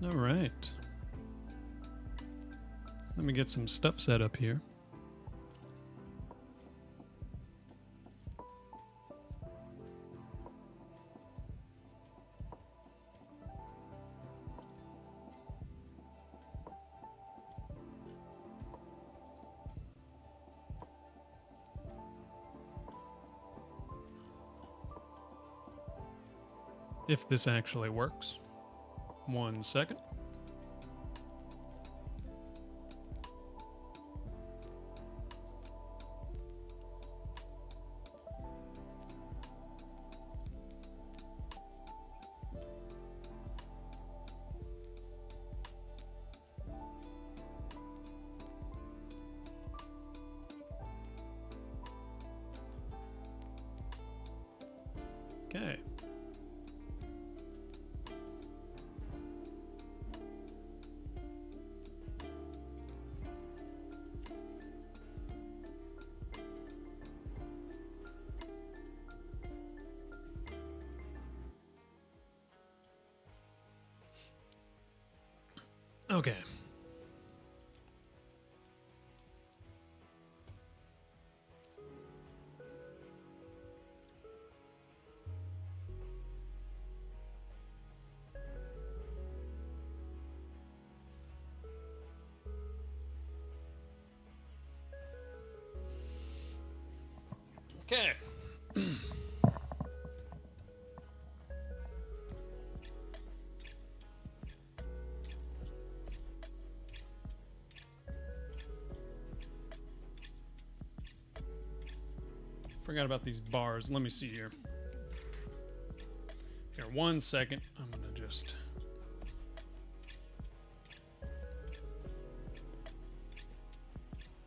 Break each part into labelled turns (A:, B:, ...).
A: All right. Let me get some stuff set up here. If this actually works. 1 second. Okay. Okay. Okay. Forgot about these bars. Let me see here. Here, 1 second. I'm gonna just...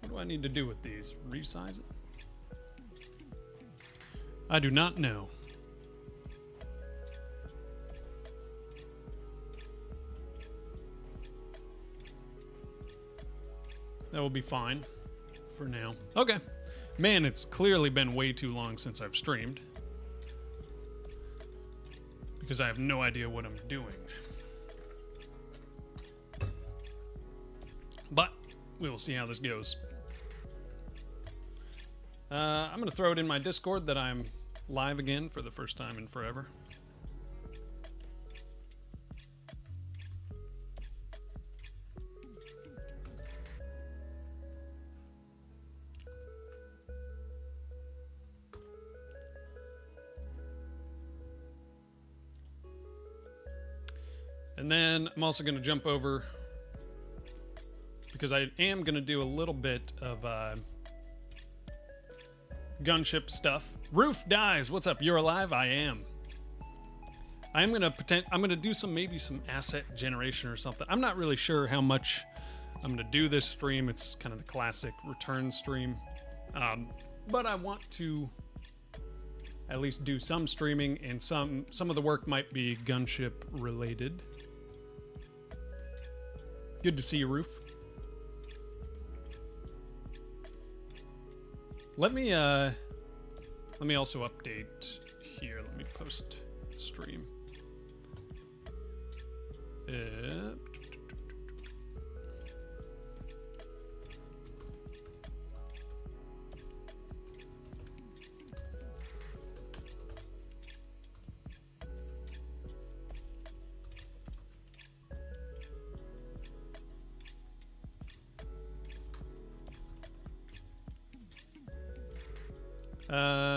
A: What do I need to do with these? Resize it? I do not know. That will be fine for now. Okay. Man, it's clearly been way too long since I've streamed. Because I have no idea what I'm doing. But we will see how this goes. I'm going to throw it in my Discord that I'm live again for the first time in forever. And then I'm also going to jump over, because I am going to do a little bit of gunship stuff. Roof dies. What's up? You're alive? I am. I'm gonna do maybe some asset generation or something. I'm not really sure how much I'm gonna do this stream. It's kind of the classic return stream, but I want to at least do some streaming, and some of the work might be gunship related. Good to see you, Roof. Let me also update here. Let me post stream.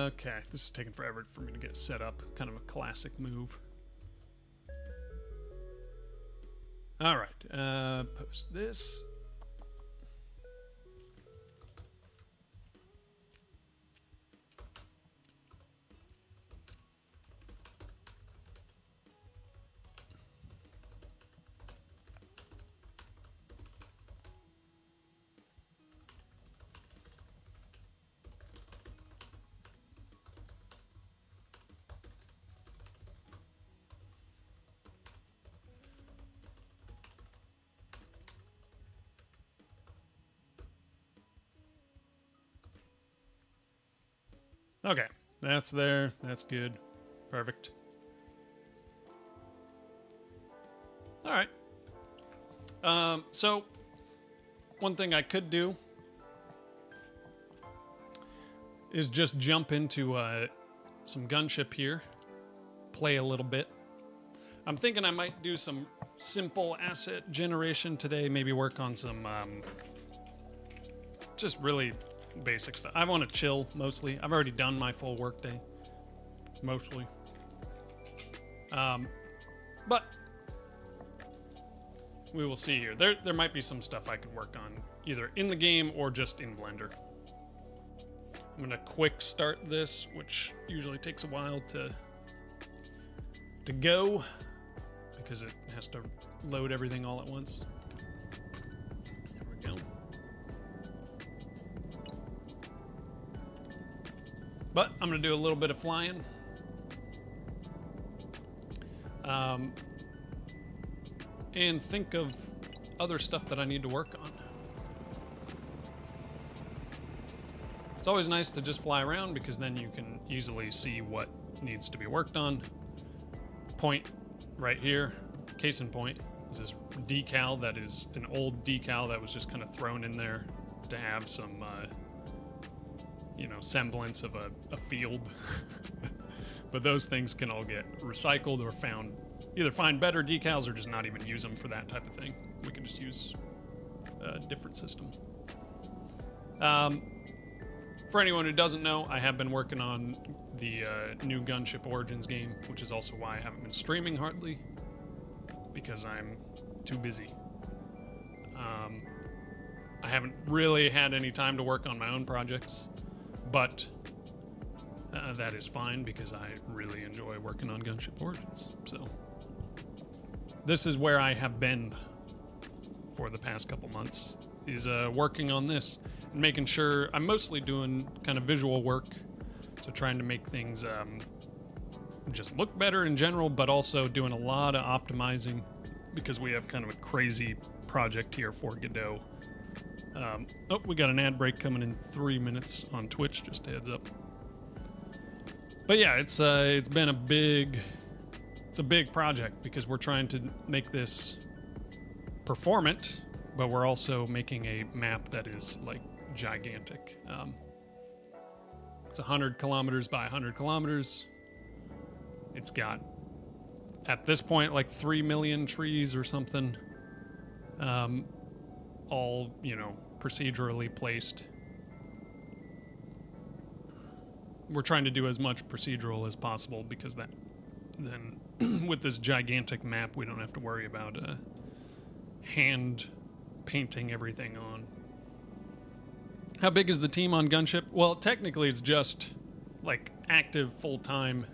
A: Okay, this is taking forever for me to get set up. Kind of a classic move. All right, post this. Okay, that's there. That's good. Perfect. All right. So one thing I could do is just jump into some gunship here, play a little bit. I'm thinking I might do some simple asset generation today, maybe work on some just really basic stuff. I want to chill mostly. I've already done my full workday, mostly. But we will see here. There might be some stuff I could work on either in the game or just in Blender. I'm gonna quick start this, which usually takes a while to go because it has to load everything all at once. There we go. But I'm gonna do a little bit of flying. And think of other stuff that I need to work on. It's always nice to just fly around because then you can easily see what needs to be worked on. Point right here, case in point, is this decal that is an old decal that was just kind of thrown in there to have some, semblance of a field. But those things can all get recycled or found. Either find better decals or just not even use them for that type of thing. We can just use a different system. For anyone who doesn't know, I have been working on the new Gunship Origins game, which is also why I haven't been streaming hardly, because I'm too busy. I haven't really had any time to work on my own projects, but that is fine because I really enjoy working on Gunship Origins. So this is where I have been for the past couple months, is working on this and making sure I'm mostly doing kind of visual work, so trying to make things just look better in general, but also doing a lot of optimizing because we have kind of a crazy project here for Godot. Oh, we got an ad break coming in 3 minutes on Twitch, just a heads up. But yeah, it's been a big project because we're trying to make this performant, but we're also making a map that is like gigantic. It's 100 kilometers by 100 kilometers. It's got, at this point, like 3 million trees or something. All, procedurally placed. We're trying to do as much procedural as possible because then with this gigantic map, we don't have to worry about hand painting everything on. How big is the team on Gunship? Well, technically it's just like active full-time.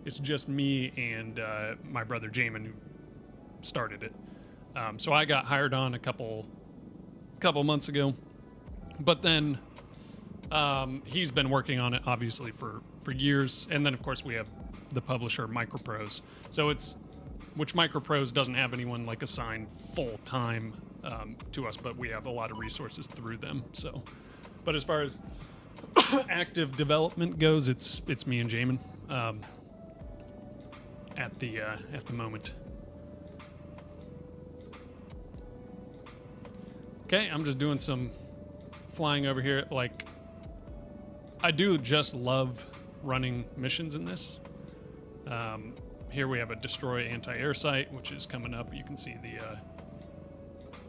A: It's just me and my brother Jamin who started it. So I got hired on a couple months ago, but then he's been working on it obviously for years. And then of course we have the publisher Microprose. So which Microprose doesn't have anyone like assigned full time to us, but we have a lot of resources through them. So, but as far as active development goes, it's me and Jamin at the moment. Okay, I'm just doing some flying over here. Like, I do just love running missions in this. Here we have a destroy anti-air site, which is coming up. You can see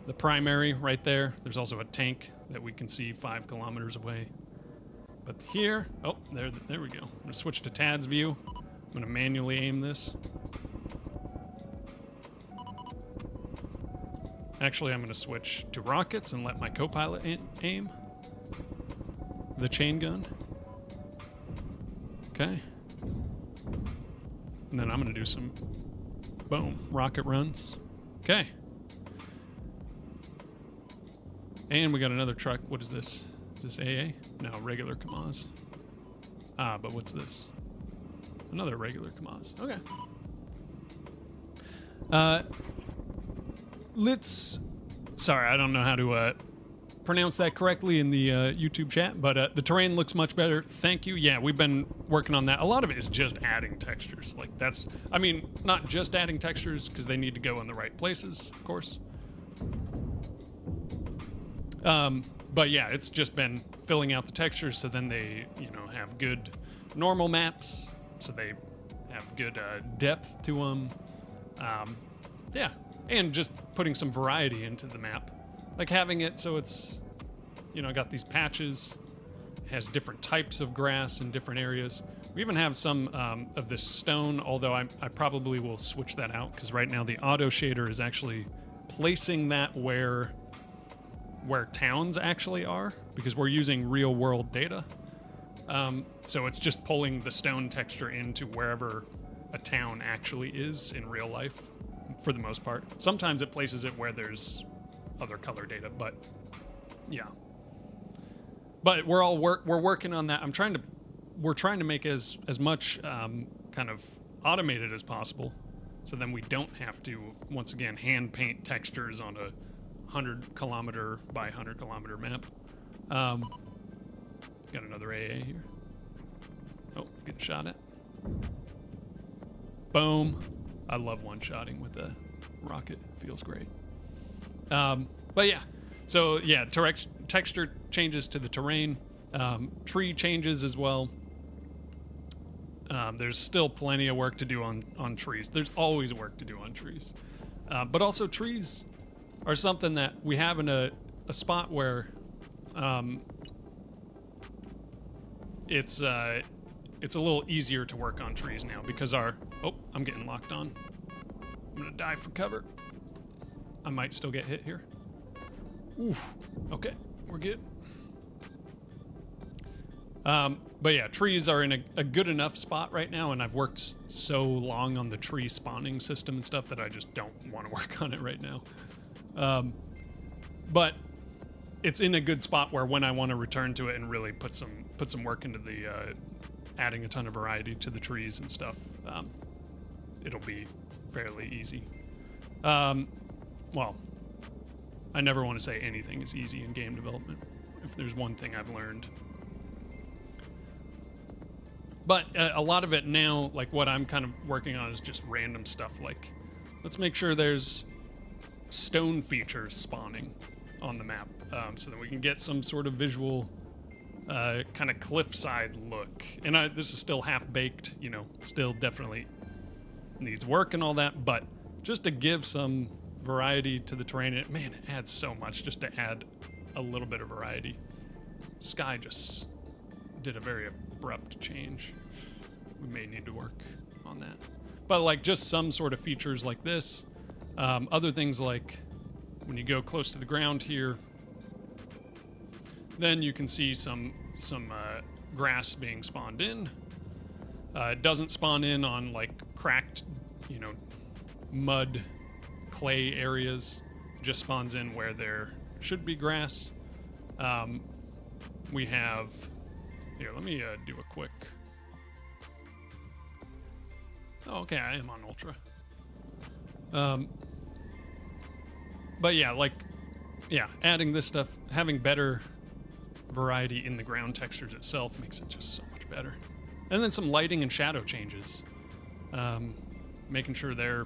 A: the primary right there. There's also a tank that we can see 5 kilometers away. But here, oh, there we go. I'm gonna switch to Tad's view. I'm gonna manually aim this. Actually, I'm going to switch to rockets and let my co-pilot aim the chain gun. Okay. And then I'm going to do some, boom, rocket runs. Okay. And we got another truck. What is this? Is this AA? No, regular Kamaz. Ah, but what's this? Another regular Kamaz. Okay. Sorry, I don't know how to pronounce that correctly in the YouTube chat, but the terrain looks much better. Thank you. Yeah, we've been working on that. A lot of it is just adding textures. Like not just adding textures because they need to go in the right places, of course, But yeah, it's just been filling out the textures, so then they, have good normal maps, so they have good depth to them. Yeah, and just putting some variety into the map, like having it so it's, got these patches, has different types of grass in different areas. We even have some of this stone, although I probably will switch that out because right now the auto shader is actually placing that where towns actually are, because we're using real world data. So it's just pulling the stone texture into wherever a town actually is in real life, for the most part. Sometimes it places it where there's other color data, but yeah. But we're working on that. We're trying to make as much kind of automated as possible, so then we don't have to once again hand paint textures on a 100-kilometer by 100-kilometer map. Got another AA here. Oh, getting shot at. Boom. I love one-shotting with the rocket. Feels great. But yeah. So yeah, texture changes to the terrain. Tree changes as well. There's still plenty of work to do on trees. There's always work to do on trees. But also trees are something that we have in a spot where it's a little easier to work on trees now because I'm getting locked on. I'm gonna dive for cover. I might still get hit here. Oof. Okay, we're good. But yeah, trees are in a good enough spot right now, and I've worked so long on the tree spawning system and stuff that I just don't want to work on it right now. But it's in a good spot where when I want to return to it and really put some work into the adding a ton of variety to the trees and stuff, it'll be fairly easy. Well, I never want to say anything is easy in game development, if there's one thing I've learned. But a lot of it now, like what I'm kind of working on, is just random stuff. Like, let's make sure there's stone features spawning on the map, so that we can get some sort of visual kind of cliffside look. And this is still half-baked, still definitely needs work and all that, but just to give some variety to the terrain, it adds so much just to add a little bit of variety. Sky just did a very abrupt change. We may need to work on that. But like just some sort of features like this, other things like when you go close to the ground here, then you can see some grass being spawned in. It doesn't spawn in on like cracked, mud, clay areas. It just spawns in where there should be grass. We have here. Let me do a quick. Oh, okay, I am on ultra. But yeah, adding this stuff, having better variety in the ground textures itself makes it just so much better. And then some lighting and shadow changes, making sure they're,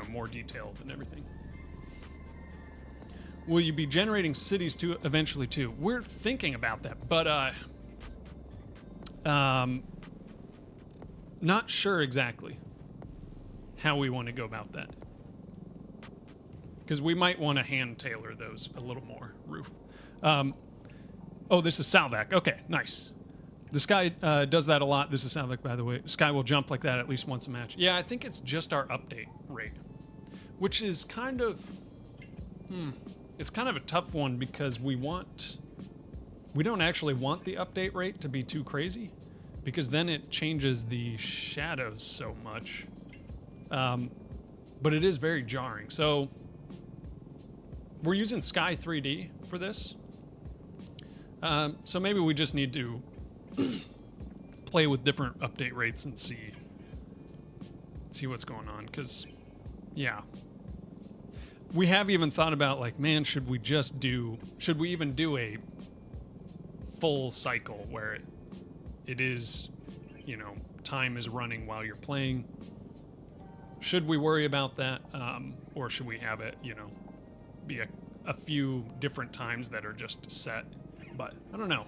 A: more detailed and everything. Will you be generating cities too eventually too? We're thinking about that, but not sure exactly how we want to go about that. Because we might want to hand tailor those a little more, Roof. Oh, this is Salvac. Okay, nice. The Sky does that a lot. This is Salvac, by the way. Sky will jump like that at least once a match. Yeah, I think it's just our update rate, which is kind of... It's kind of a tough one because we don't actually want the update rate to be too crazy, because then it changes the shadows so much. But it is very jarring. So we're using Sky 3D for this. So maybe we just need to play with different update rates and see what's going on. Because, yeah. We have even thought about, like, man, should we even do a full cycle where it is, time is running while you're playing? Should we worry about that? Or should we have it, be a few different times that are just set. But I don't know.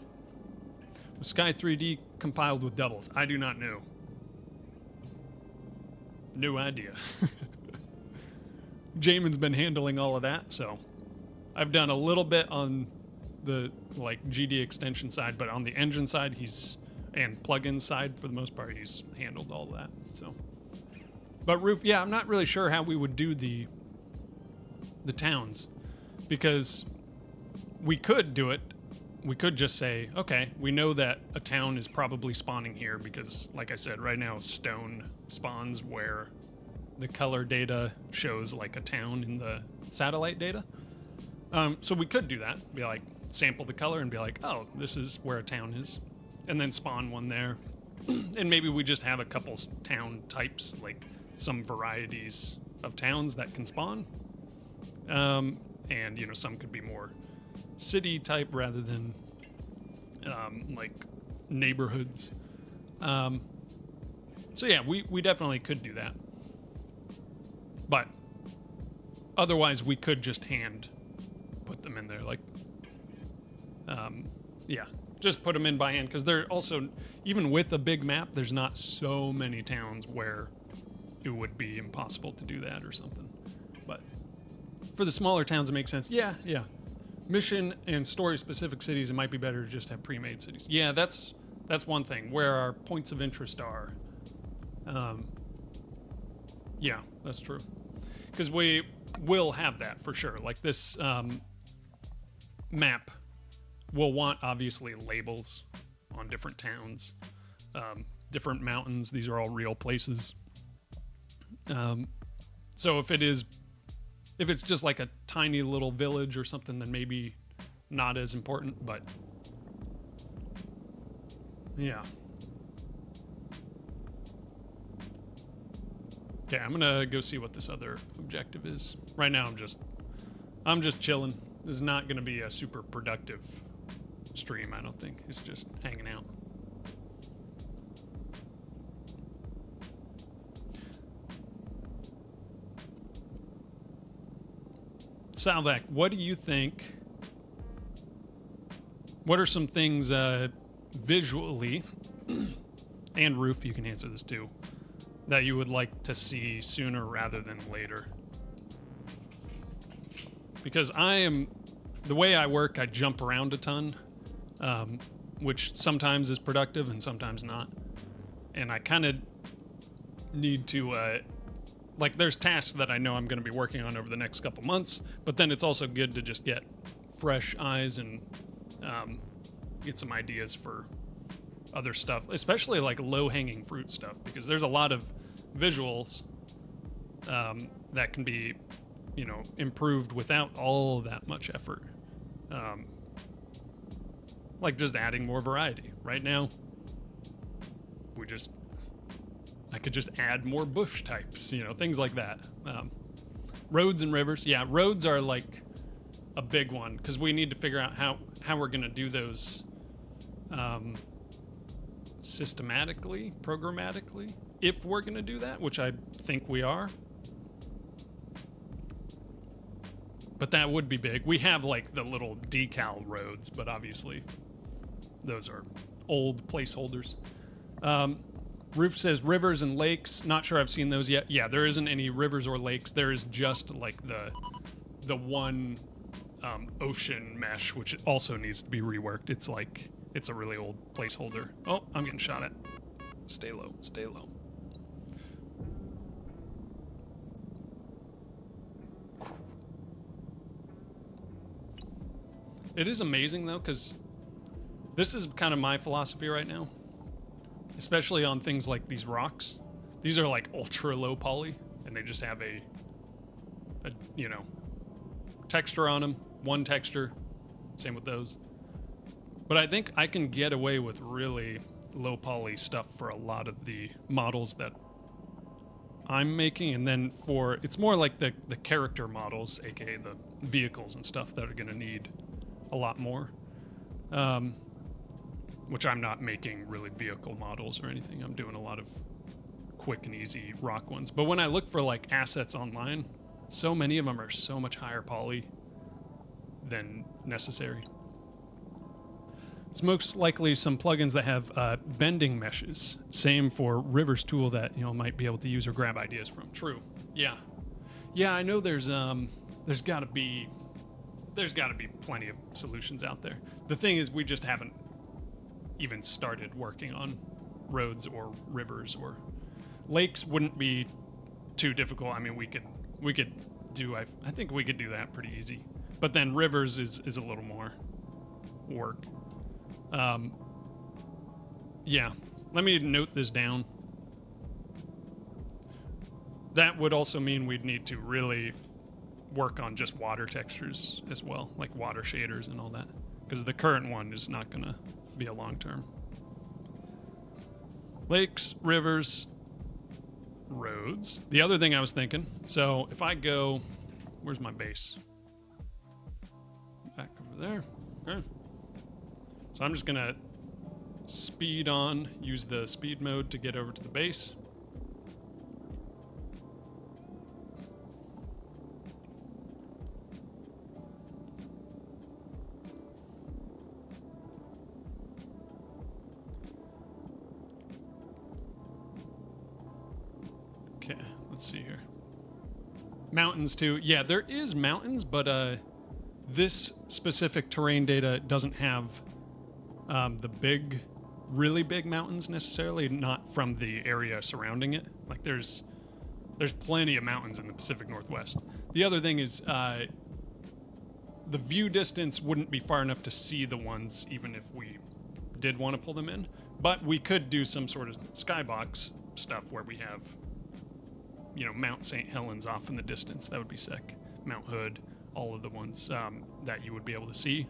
A: Was Sky 3D compiled with doubles? I do not know. No idea. Jamin's been handling all of that, so I've done a little bit on the like GD extension side, but on the engine side, and plugin side for the most part, he's handled all of that. So, but Roof, yeah, I'm not really sure how we would do the towns, because we could do it. We could just say, okay, we know that a town is probably spawning here because, like I said, right now stone spawns where the color data shows like a town in the satellite data. So we could do that. Be like, sample the color and be like, oh, this is where a town is. And then spawn one there. And maybe we just have a couple town types, like some varieties of towns that can spawn. And, you know, some could be more city type rather than like neighborhoods. So yeah, we definitely could do that. But otherwise we could just hand put them in there, like yeah, just put them in by hand, because they're also, even with a big map, there's not so many towns where it would be impossible to do that or something. But for the smaller towns it makes sense. Yeah. Mission and story specific cities, it might be better to just have pre-made cities. Yeah, that's one thing, where our points of interest are. Yeah, that's true. Because we will have that for sure. Like this map will want, obviously, labels on different towns, different mountains. These are all real places. So if it's just like a tiny little village or something, then maybe not as important, but yeah. Okay, I'm gonna go see what this other objective is. Right now I'm just chilling. This is not gonna be a super productive stream, I don't think. It's just hanging out. Salvac, what do you think? What are some things visually, and Roof, you can answer this too, that you would like to see sooner rather than later? Because the way I work, I jump around a ton, which sometimes is productive and sometimes not. And I kind of need to, like, there's tasks that I know I'm going to be working on over the next couple months, but then it's also good to just get fresh eyes and get some ideas for other stuff, especially like low-hanging fruit stuff, because there's a lot of visuals that can be, you know, improved without all that much effort. Like just adding more variety. Right now, I could just add more bush types, you know, things like that. Roads and rivers. Yeah, roads are like a big one, because we need to figure out how we're going to do those systematically, programmatically, if we're going to do that, which I think we are. But that would be big. We have like the little decal roads, but obviously those are old placeholders. Roof says rivers and lakes. Not sure I've seen those yet. Yeah, there isn't any rivers or lakes. There is just like the one ocean mesh, which also needs to be reworked. It's a really old placeholder. Oh, I'm getting shot at. Stay low, stay low. It is amazing though, because this is kind of my philosophy right now, especially on things like these rocks. These are like ultra low poly, and they just have a you know, texture on them, one texture. Same with those. But I think I can get away with really low poly stuff for a lot of the models that I'm making, and then it's more like the character models, aka the vehicles and stuff, that are going to need a lot more. Which I'm not making really vehicle models or anything. I'm doing a lot of quick and easy rock ones. But when I look for like assets online, so many of them are so much higher poly. than necessary. It's most likely some plugins that have bending meshes. Same for Rivers tool that might be able to use or grab ideas from. True. Yeah. Yeah, I know there's got to be plenty of solutions out there. The thing is, we just haven't even started working on roads or rivers or lakes. Wouldn't be too difficult. I mean, we could do. I think we could do that pretty easy. But then rivers is a little more work. Yeah. Let me note this down. That would also mean we'd need to really work on just water textures as well, like water shaders and all that, because the current one is not going to be a long term. Lakes, rivers, roads. The other thing I was thinking, so if I go, where's my base? Back over there. Okay. So I'm just going to speed on, use the speed mode to get over to the base. Okay, let's see here. Mountains too. Yeah, there is mountains, but this specific terrain data doesn't have the really big mountains necessarily, not from the area surrounding it. Like there's plenty of mountains in the Pacific Northwest. The other thing is the view distance wouldn't be far enough to see the ones, even if we did want to pull them in. But we could do some sort of skybox stuff where we have, Mount St. Helens off in the distance. That would be sick. Mount Hood, all of the ones that you would be able to see.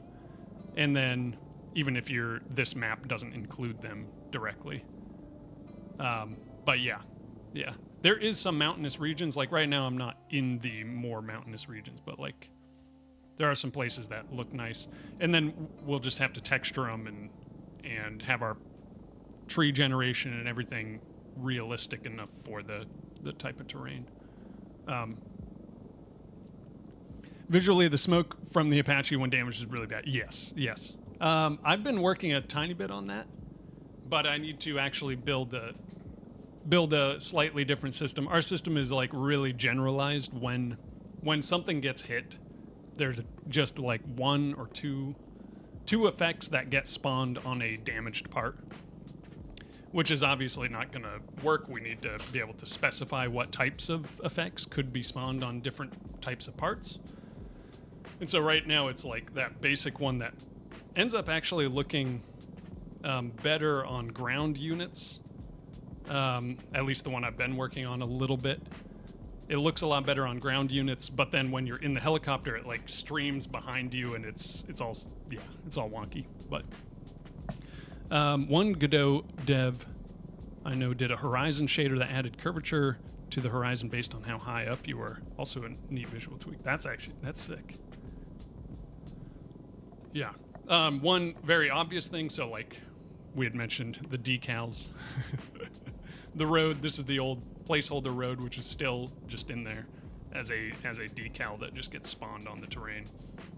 A: And then even if this map doesn't include them directly. But yeah. There is some mountainous regions. Like right now I'm not in the more mountainous regions, but like there are some places that look nice. And then we'll just have to texture them and have our tree generation and everything realistic enough for the type of terrain. Visually, the smoke from the Apache when damaged is really bad. Yes. I've been working a tiny bit on that, but I need to actually build a slightly different system. Our system is like really generalized. When something gets hit, there's just like one or two effects that get spawned on a damaged part, which is obviously not going to work. We need to be able to specify what types of effects could be spawned on different types of parts. And so right now it's like that basic one that ends up actually looking better on ground units. At least the one I've been working on a little bit. It looks a lot better on ground units, but then when you're in the helicopter, it like streams behind you, and it's all wonky. But one Godot dev I know did a horizon shader that added curvature to the horizon based on how high up you were. Also a neat visual tweak. That's sick. Yeah. One very obvious thing, so like we had mentioned the decals. The road, this is the old placeholder road, which is still just in there as a decal that just gets spawned on the terrain.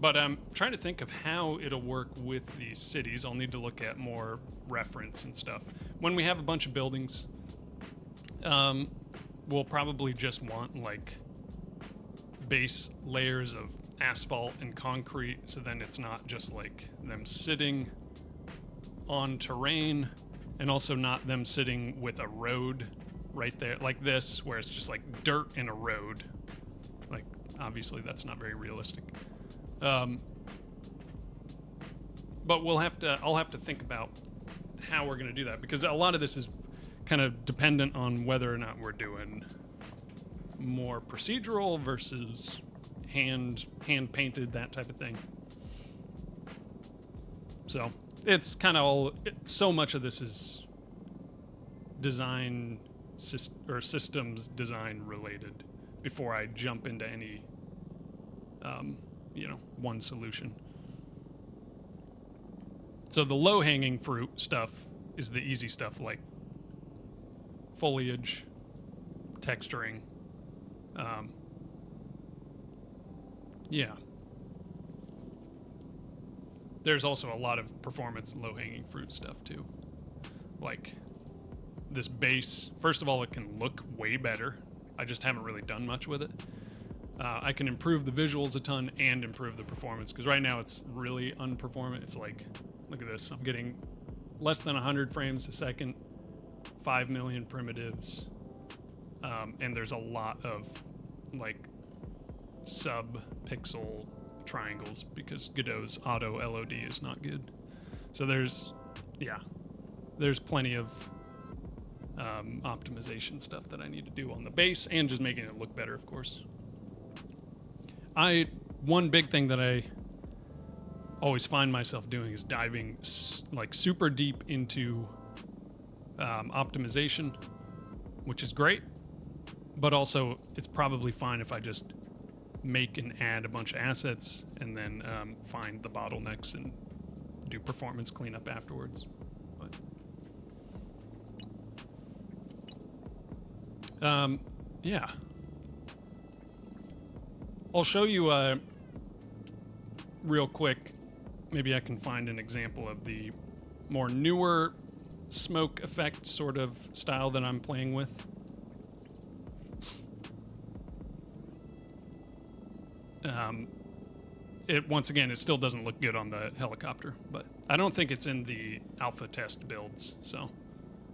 A: But I'm trying to think of how it'll work with these cities. I'll need to look at more reference and stuff. When we have a bunch of buildings, we'll probably just want like base layers of asphalt and concrete, so then it's not just like them sitting on terrain, and also not them sitting with a road right there like this, where it's just like dirt in a road. Like obviously that's not very realistic. But I'll have to think about how we're going to do that, because a lot of this is kind of dependent on whether or not we're doing more procedural versus hand painted, that type of thing. So it's kind of all, so much of this is design or systems design related before I jump into any one solution. So the low-hanging fruit stuff is the easy stuff, like foliage, texturing. Yeah. there's also a lot of performance low-hanging fruit stuff too. Like this base, first of all, it can look way better. I just haven't really done much with it. I can improve the visuals a ton and improve the performance, because right now it's really unperformant. It's like, look at this, I'm getting less than 100 frames a second, 5 million primitives, and there's a lot of like sub-pixel triangles because Godot's auto LOD is not good. So there's plenty of optimization stuff that I need to do on the base, and just making it look better, of course. One big thing that I always find myself doing is diving like super deep into optimization, which is great, but also it's probably fine if I just make and add a bunch of assets and then find the bottlenecks and do performance cleanup afterwards. But yeah, I'll show you real quick. Maybe I can find an example of the more newer smoke effect sort of style that I'm playing with. Once again, it still doesn't look good on the helicopter, but I don't think it's in the alpha test builds, so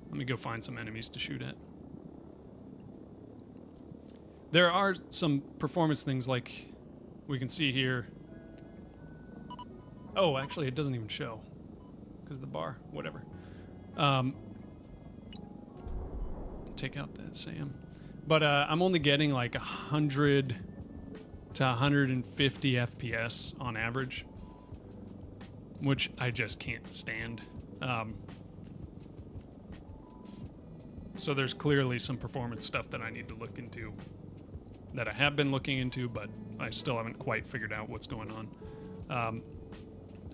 A: let me go find some enemies to shoot at. There are some performance things like we can see here. Oh, actually, it doesn't even show because of the bar, whatever. Take out that SAM. But I'm only getting like 100 to 150 FPS on average, which I just can't stand. So there's clearly some performance stuff that I need to look into, that I have been looking into, but I still haven't quite figured out what's going on.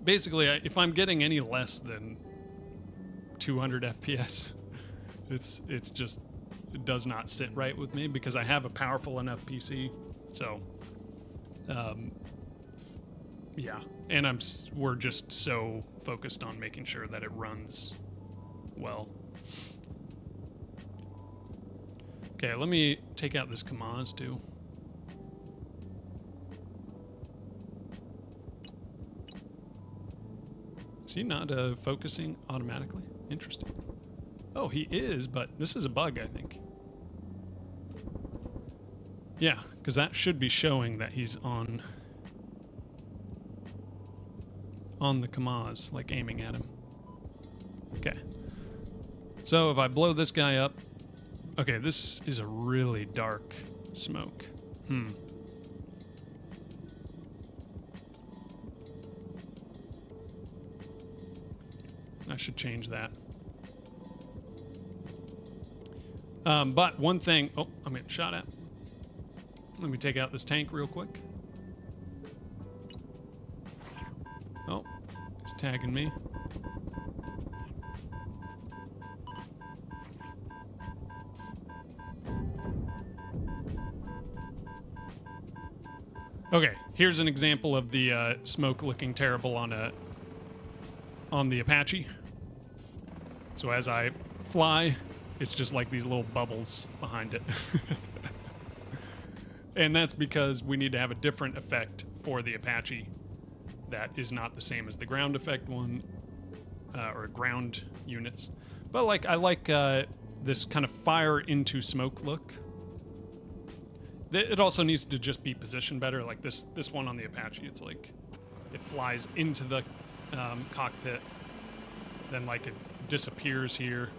A: Basically, if I'm getting any less than 200 FPS, it does not sit right with me, because I have a powerful enough PC. So, yeah, and we're just so focused on making sure that it runs well. Okay, let me take out this Kamaz too. Is he not focusing automatically? Interesting. Oh, he is, but this is a bug, I think. Yeah, because that should be showing that he's on the Kamaz, like aiming at him. Okay. So if I blow this guy up, okay, this is a really dark smoke. I should change that. But one thing, oh, I'm getting shot at. Let me take out this tank real quick. Oh, he's tagging me. Okay, here's an example of the smoke looking terrible on the Apache. So as I fly, it's just like these little bubbles behind it. And that's because we need to have a different effect for the Apache that is not the same as the ground effect one, or ground units. But like I like this kind of fire into smoke look. It also needs to just be positioned better. Like this one on the Apache, it's like it flies into the cockpit, then like it disappears here.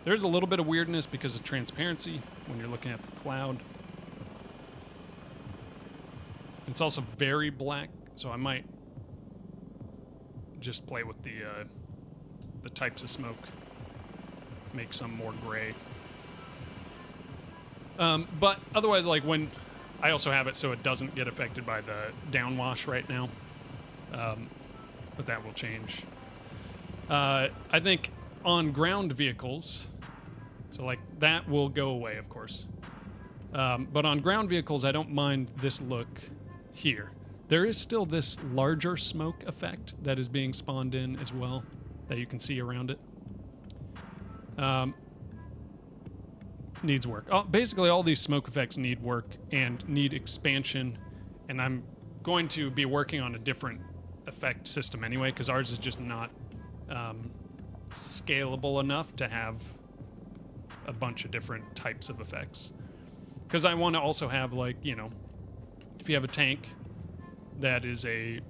A: There's a little bit of weirdness because of transparency when you're looking at the cloud. It's also very black, so I might just play with the types of smoke, make some more gray. But otherwise, like when I also have it so it doesn't get affected by the downwash right now, but that will change. I think on ground vehicles, so like that will go away, of course. But on ground vehicles, I don't mind this look here. There is still this larger smoke effect that is being spawned in as well that you can see around it. Needs work. Basically, all these smoke effects need work and need expansion, and I'm going to be working on a different effect system anyway, because ours is just not scalable enough to have a bunch of different types of effects. Because I want to also have, like, you know, if you have a tank that is a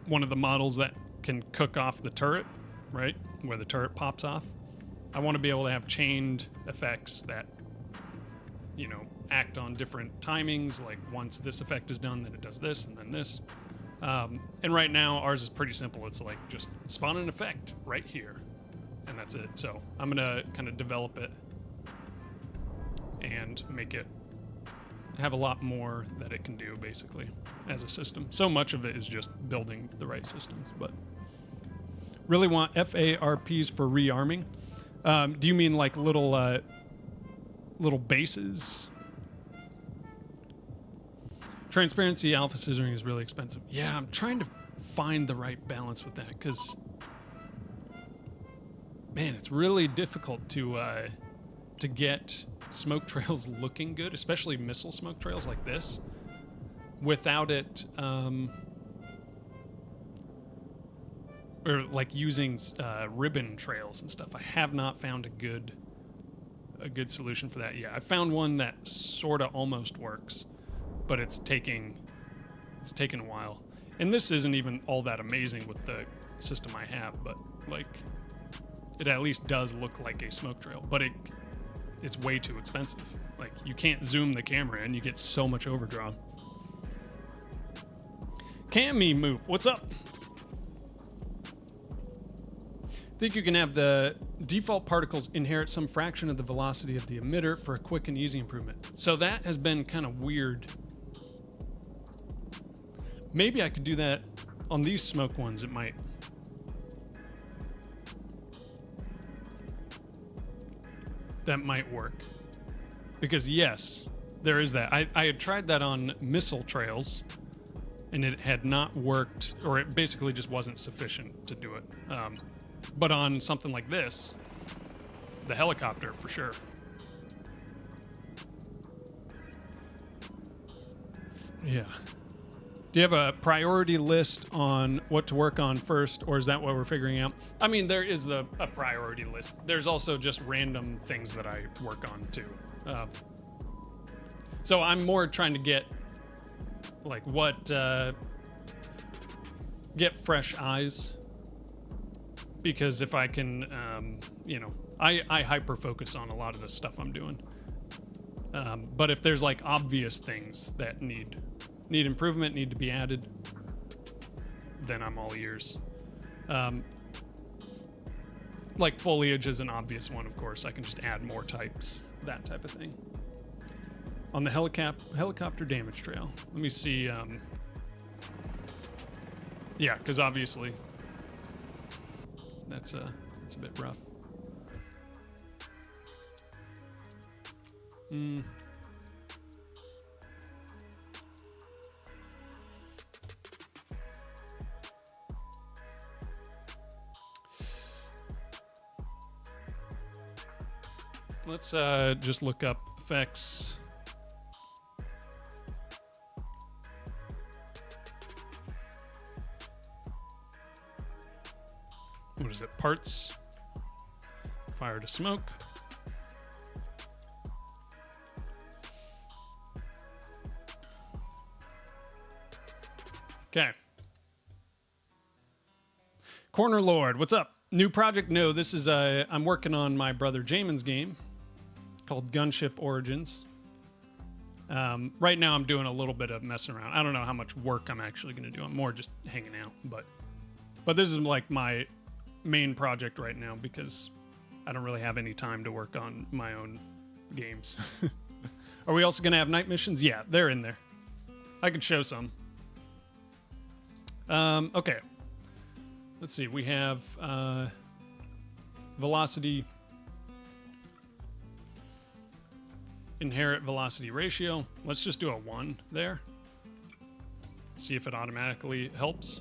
A: one of the models that can cook off the turret, right, where the turret pops off, I want to be able to have chained effects that, you know, act on different timings. Like once this effect is done, then it does this, and then this. And right now, ours is pretty simple. It's like just spawn an effect right here, and that's it. So I'm gonna kind of develop it and make it have a lot more that it can do, basically, as a system. So much of it is just building the right systems, but really want FARPs for rearming. Do you mean like little bases? Transparency alpha scissoring is really expensive. Yeah, I'm trying to find the right balance with that, because, man, it's really difficult to get smoke trails looking good, especially missile smoke trails like this, without it, or like using ribbon trails and stuff. I have not found a good solution for that yet. I found one that sort of almost works, but it's taking a while. And this isn't even all that amazing with the system I have, but like it at least does look like a smoke trail, but it's way too expensive. Like you can't zoom the camera in, you get so much overdraw. Cammy Moop, what's up? Think you can have the default particles inherit some fraction of the velocity of the emitter for a quick and easy improvement. So that has been kind of weird. Maybe I could do that on these smoke ones. It might. That might work. Because yes, there is that. I had tried that on missile trails, and it had not worked, or it basically just wasn't sufficient to do it. But on something like this, the helicopter, for sure. Yeah. Do you have a priority list on what to work on first, or is that what we're figuring out? I mean, there is a priority list. There's also just random things that I work on, too. So I'm more trying to get, like, get fresh eyes. Because if I can, you know, I hyper-focus on a lot of the stuff I'm doing. But if there's, like, obvious things that need improvement, need to be added, then I'm all ears. Like foliage is an obvious one, of course. I can just add more types, that type of thing. On the helicopter damage trail, let me see. Yeah, because obviously that's a bit rough. Let's just look up effects. What is it? Parts. Fire to smoke. Okay. Corner Lord, what's up? New project? No, this is I'm working on my brother Jamin's game called Gunship Origins. Right now I'm doing a little bit of messing around. I don't know how much work I'm actually going to do. I'm more just hanging out, but this is like my main project right now because I don't really have any time to work on my own games. Are we also going to have night missions? Yeah, they're in there. I could show some. Okay. Let's see. We have velocity, inherit velocity ratio. Let's just do a 1 there. See if it automatically helps.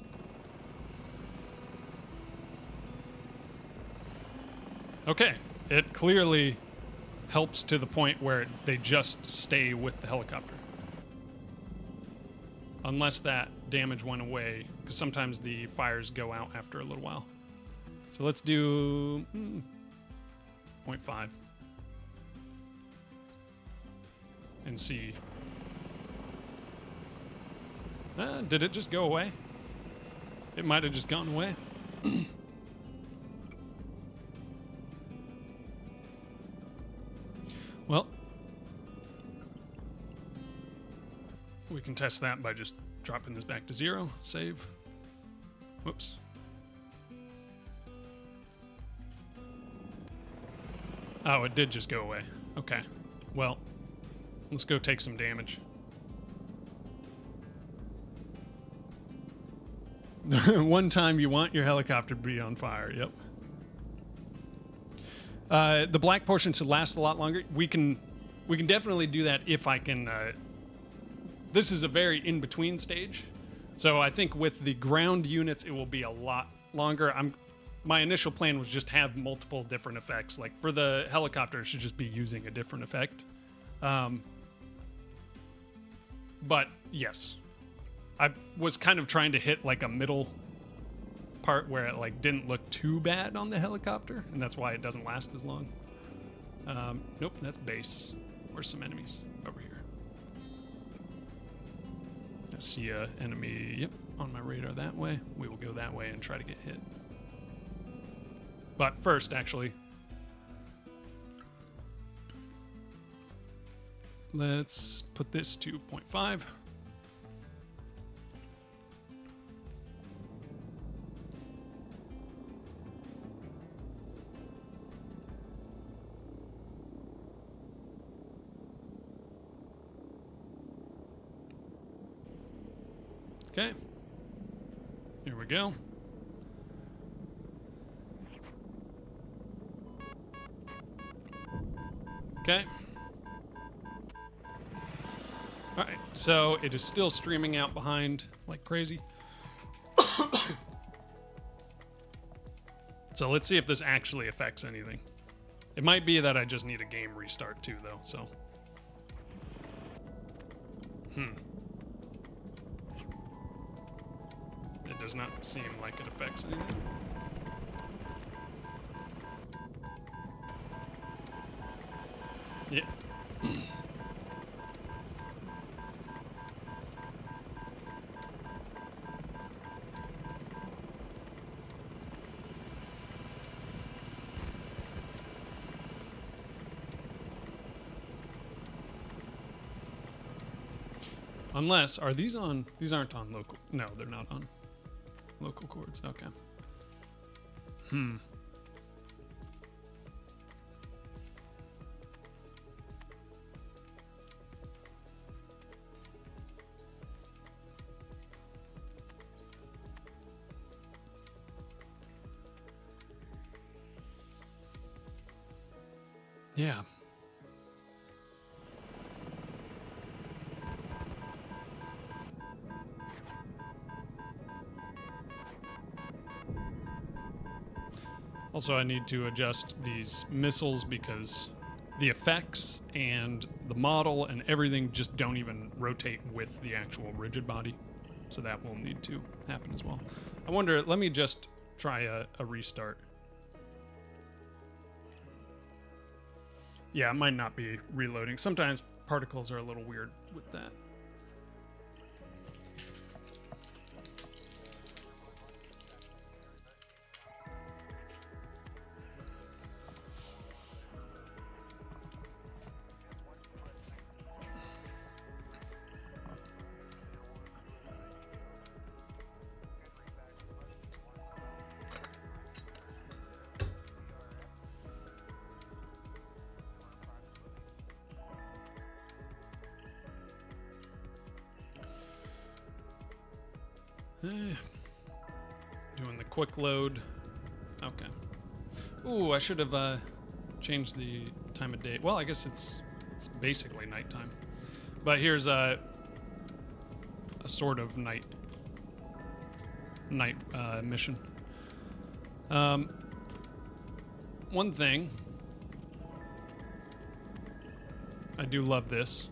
A: Okay, it clearly helps to the point where they just stay with the helicopter. Unless that damage went away, because sometimes the fires go out after a little while. So let's do 0.5 and see. Did it just go away? It might have just gone away. Well, we can test that by just dropping this back to 0. Save. Whoops. Oh, it did just go away. Okay. Well, let's go take some damage. One time you want your helicopter to be on fire. Yep. The black portion should last a lot longer. We can definitely do that if I can. This is a very in-between stage, so I think with the ground units it will be a lot longer. My initial plan was just have multiple different effects. Like for the helicopter, it should just be using a different effect. But yes, I was kind of trying to hit like a middle part where it like didn't look too bad on the helicopter, and that's why it doesn't last as long. Nope, that's base. Where's some enemies? Over here. I see a enemy, yep, on my radar that way. We will go that way and try to get hit. But first, actually, let's put this to 0.5. Okay, here we go. Okay. All right, so it is still streaming out behind like crazy. So let's see if this actually affects anything. It might be that I just need a game restart too, though, so. It does not seem like it affects anything. Yeah. Unless, are these on, these aren't on local, no, they're not on local chords, okay. Yeah. Also, I need to adjust these missiles because the effects and the model and everything just don't even rotate with the actual rigid body. So that will need to happen as well. I wonder, let me just try a restart. Yeah, it might not be reloading. Sometimes particles are a little weird with that. Doing the quick load. Okay. Ooh, I should have changed the time of day. Well, I guess it's basically nighttime. But here's a sort of night mission. One thing, I do love this.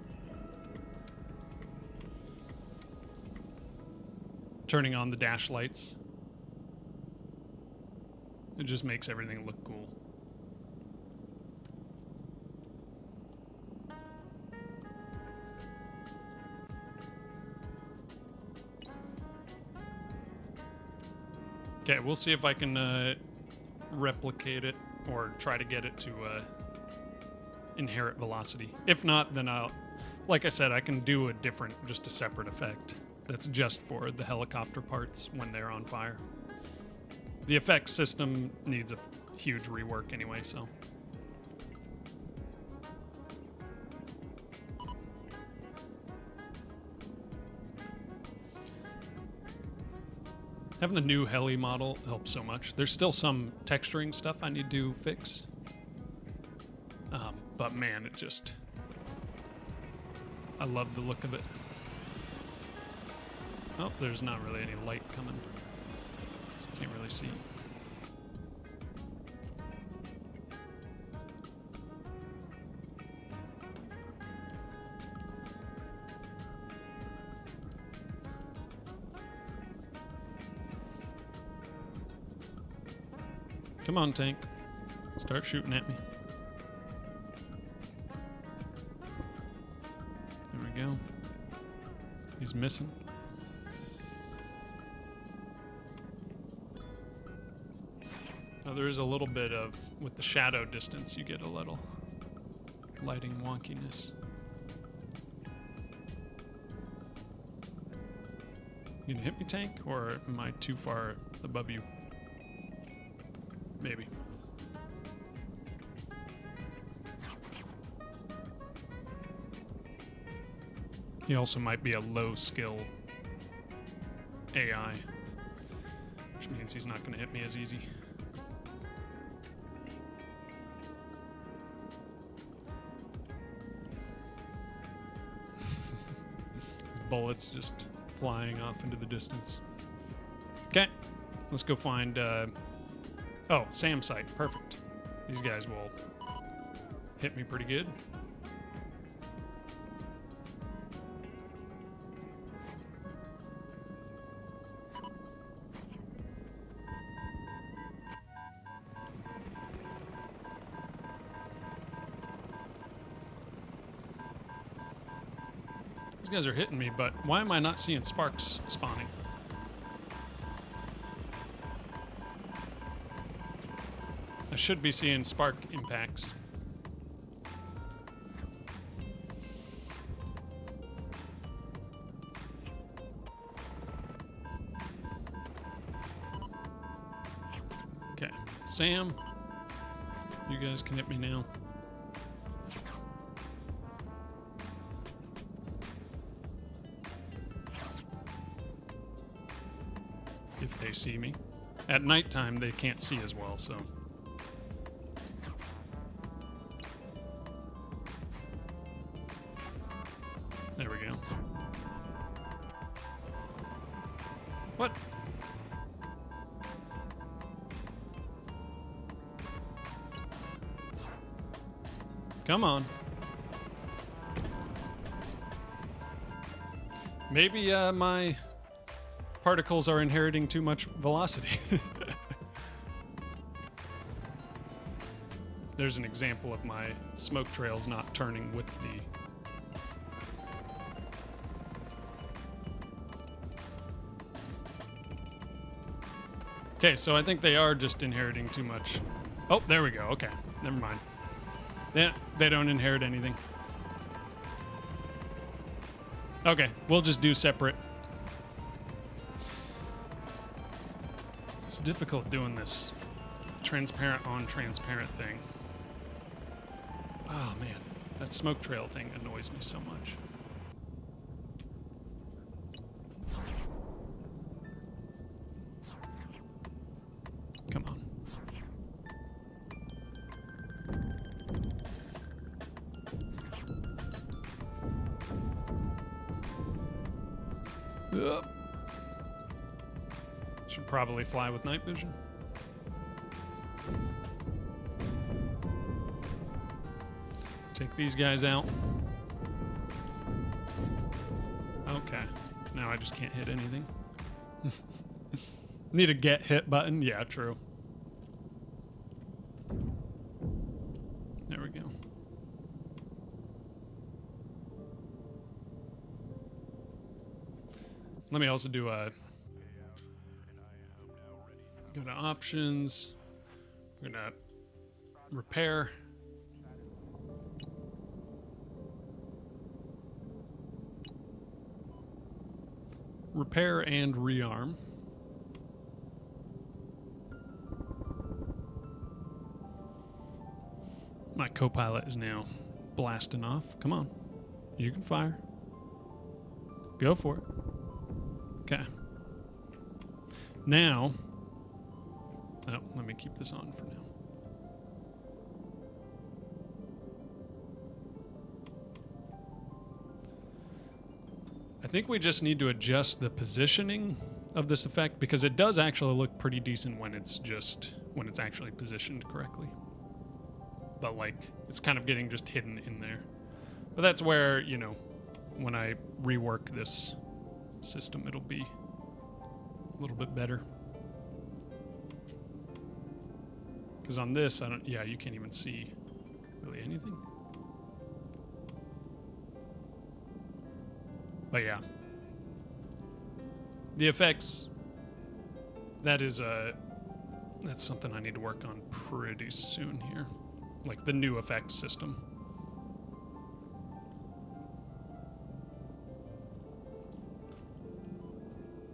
A: Turning on the dash lights. It just makes everything look cool. Okay, we'll see if I can replicate it or try to get it to inherit velocity. If not, then I'll, like I said, I can do just a separate effect that's just for the helicopter parts when they're on fire. The effects system needs a huge rework anyway, so. Having the new heli model helps so much. There's still some texturing stuff I need to fix. But man, I love the look of it. Oh, there's not really any light coming, so you can't really see. Come on, tank. Start shooting at me. There we go. He's missing. Now there is a little bit of, with the shadow distance, you get a little lighting wonkiness. You gonna hit me, tank, or am I too far above you? Maybe. He also might be a low skill AI, which means he's not going to hit me as easy. His bullets just flying off into the distance. Okay, let's go find... oh, SAM site. Perfect. These guys will hit me pretty good. These guys are hitting me, but why am I not seeing sparks spawning? I should be seeing spark impacts. Okay, Sam, you guys can hit me now. If they see me. At nighttime, they can't see as well, so... There we go. What? Come on. Maybe my particles are inheriting too much velocity. There's an example of my smoke trails not turning with the... Okay, so I think they are just inheriting too much. Oh, there we go. Okay, never mind. They don't inherit anything. Okay, we'll just do separate. It's difficult doing this transparent on transparent thing. Oh man, that smoke trail thing annoys me so much. Come on. Ugh. Should probably fly with night vision. Take these guys out. Okay. Now I just can't hit anything. Need a get hit button? Yeah, true. There we go. Let me also do a... Go to options. I'm gonna repair. Repair and rearm. My co-pilot is now blasting off. Come on. You can fire. Go for it. Okay. Now... Oh, let me keep this on for now. I think we just need to adjust the positioning of this effect because it does actually look pretty decent when it's actually positioned correctly. But like, it's kind of getting just hidden in there. But that's where, you know, when I rework this system, it'll be a little bit better. Because on this, yeah, you can't even see really anything. But yeah. The effects, that's something I need to work on pretty soon here. Like the new effect system.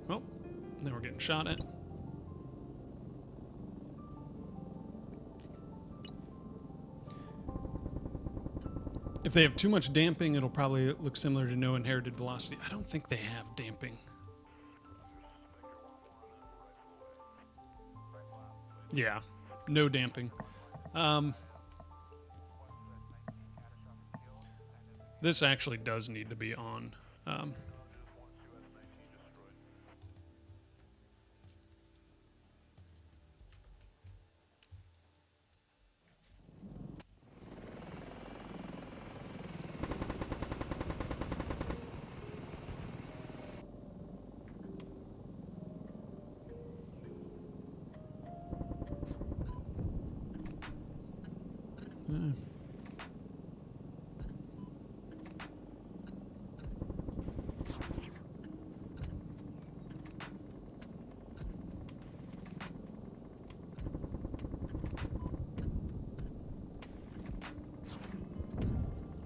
A: Oh, now we're getting shot at. If they have too much damping, it'll probably look similar to no inherited velocity. I don't think they have damping. Yeah, no damping. This actually does need to be on.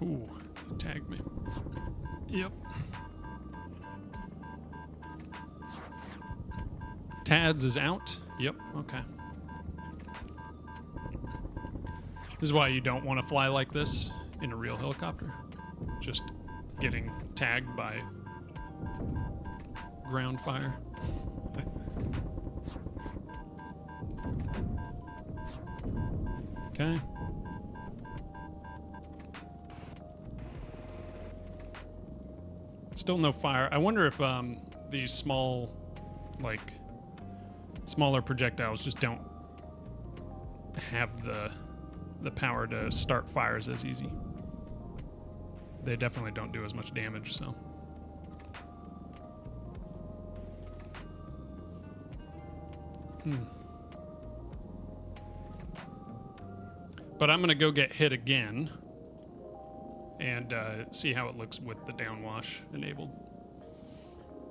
A: Ooh, he tagged me. Yep. Tads is out. Yep, okay. This is why you don't want to fly like this in a real helicopter. Just getting tagged by ground fire. Okay. Still no fire. I wonder if these small, like, smaller projectiles just don't have the power to start fires as easy. They definitely don't do as much damage, so. But I'm gonna go get hit again and see how it looks with the downwash enabled.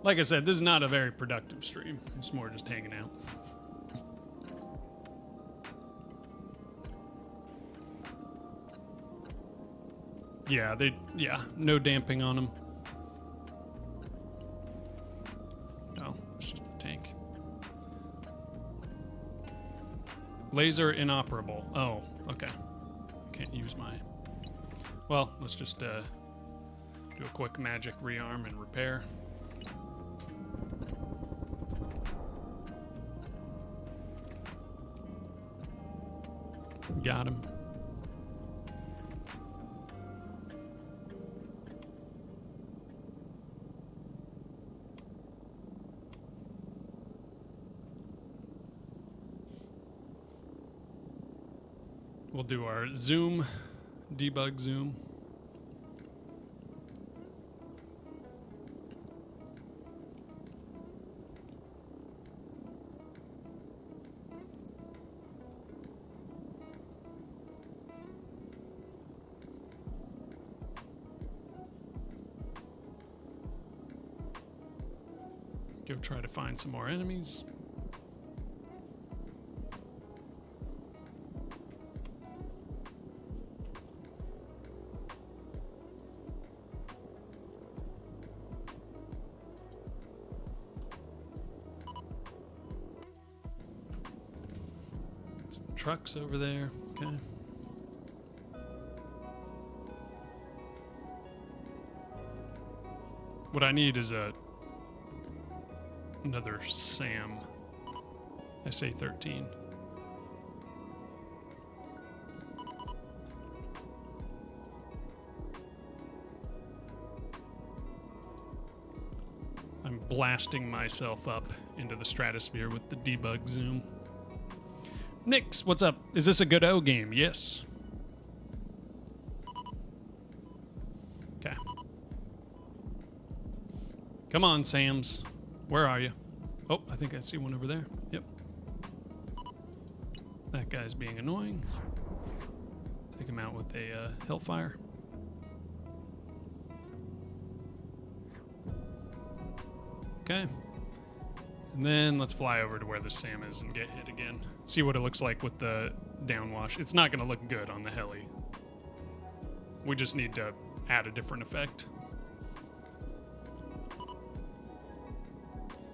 A: Like I said, this is not a very productive stream. It's more just hanging out. Yeah, no damping on them. Oh, it's just the tank. Laser inoperable. Oh, okay. Can't use my... Well, let's just do a quick magic rearm and repair. Got him. We'll do our zoom, debug zoom. Go try to find some more enemies. Some trucks over there. Okay. What I need is another Sam. I say 13. I'm blasting myself up into the stratosphere with the debug zoom. Nix, what's up? Is this a Godot game? Yes. Okay. Come on, Sams. Where are you? Oh, I think I see one over there. Yep. That guy's being annoying. Take him out with a Hellfire. Okay. And then let's fly over to where the Sam is and get hit again. See what it looks like with the downwash. It's not going to look good on the heli. We just need to add a different effect.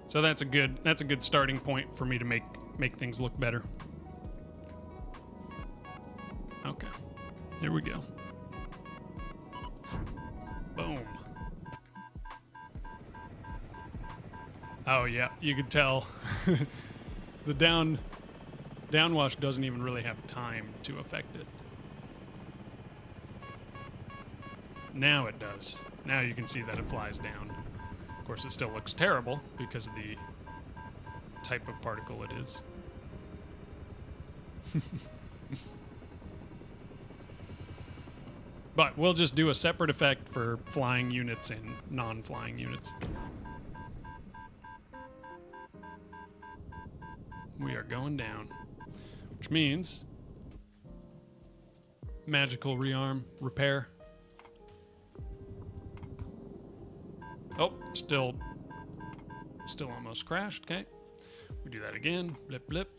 A: So that's a good starting point for me to make things look better. Okay. Here we go. Boom. Oh yeah, you could tell the downwash doesn't even really have time to affect it. Now it does. Now you can see that it flies down. Of course, it still looks terrible because of the type of particle it is. But we'll just do a separate effect for flying units and non-flying units. We are going down, which means magical rearm repair. Oh, still almost crashed. Okay, we do that again. Blip, blip.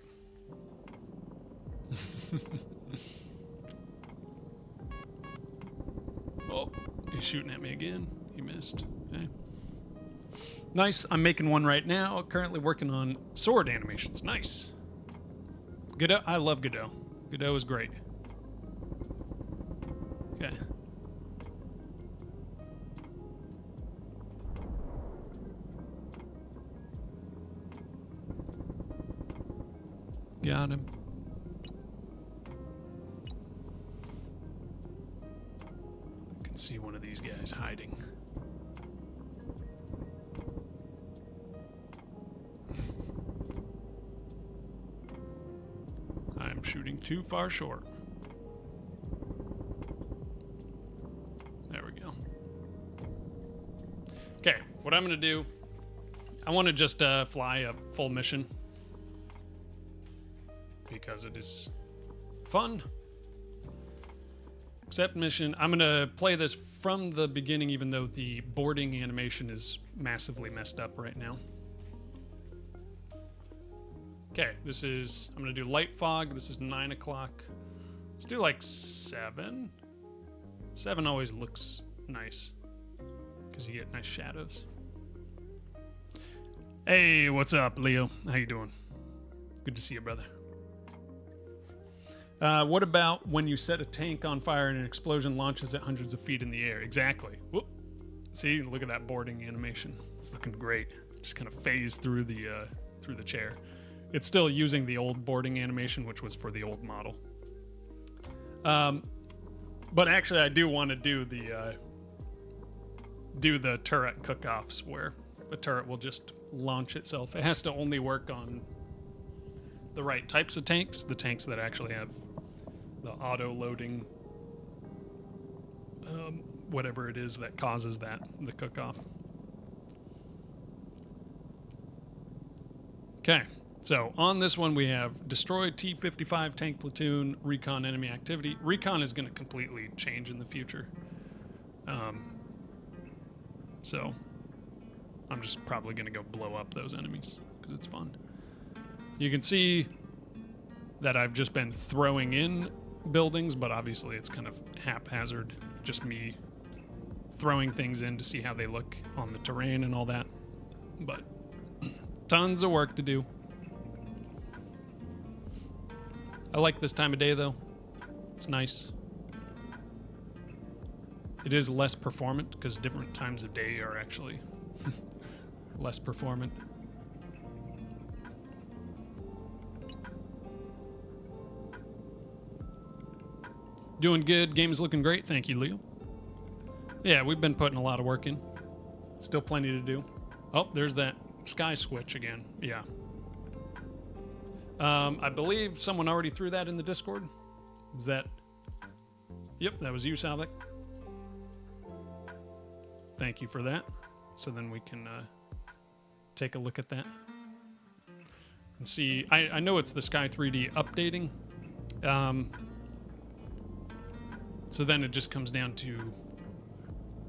A: Oh, he's shooting at me again. He missed. Okay. Nice. I'm making one right now. Currently working on sword animations. Nice. Godot. I love Godot. Godot is great. Okay. Got him. I can see one of these guys hiding. I'm shooting too far short. There we go. Okay, what I'm gonna do, I want to just fly a full mission because it is fun. Accept mission. I'm gonna play this from the beginning, even though the boarding animation is massively messed up right now. Okay, this is, I'm gonna do light fog. This is 9 o'clock. Let's do like 7. 7 always looks nice because you get nice shadows. Hey, what's up, Leo? How you doing? Good to see you, brother. What about when you set a tank on fire and an explosion launches it hundreds of feet in the air? Exactly. Whoop. See, look at that boarding animation. It's looking great. Just kind of phase through the chair. It's still using the old boarding animation, which was for the old model. But actually, I do want to do the turret cook-offs where the turret will just launch itself. It has to only work on the right types of tanks, the tanks that actually have the auto loading, whatever it is that causes that, the cook-off. Okay, so on this one we have destroy T-55 tank platoon, recon enemy activity. Recon is going to completely change in the future. So I'm just probably going to go blow up those enemies because it's fun. You can see that I've just been throwing in buildings, but obviously it's kind of haphazard, just me throwing things in to see how they look on the terrain and all that. But tons of work to do. I like this time of day though. It's nice. It is less performant because different times of day are actually less performant. Doing good. Game is looking great. Thank you, Leo. Yeah, we've been putting a lot of work in. Still plenty to do. Oh, there's that sky switch again. Yeah. I believe someone already threw that in the Discord. Was that? Yep, that was you, Salvik. Thank you for that. So then we can take a look at that and see. I know it's the Sky 3D updating. So then it just comes down to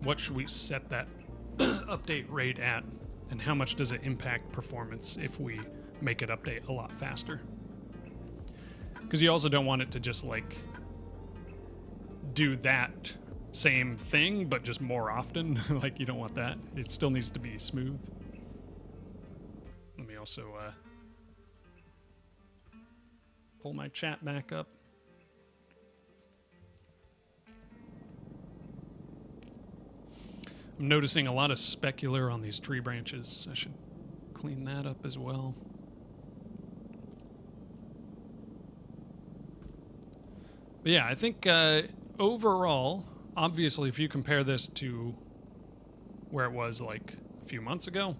A: what should we set that update rate at, and how much does it impact performance if we make it update a lot faster? Because you also don't want it to just like do that same thing but just more often. Like, you don't want that. It still needs to be smooth. Let me also pull my chat back up. I'm noticing a lot of specular on these tree branches. I should clean that up as well. But yeah, I think overall, obviously, if you compare this to where it was like a few months ago,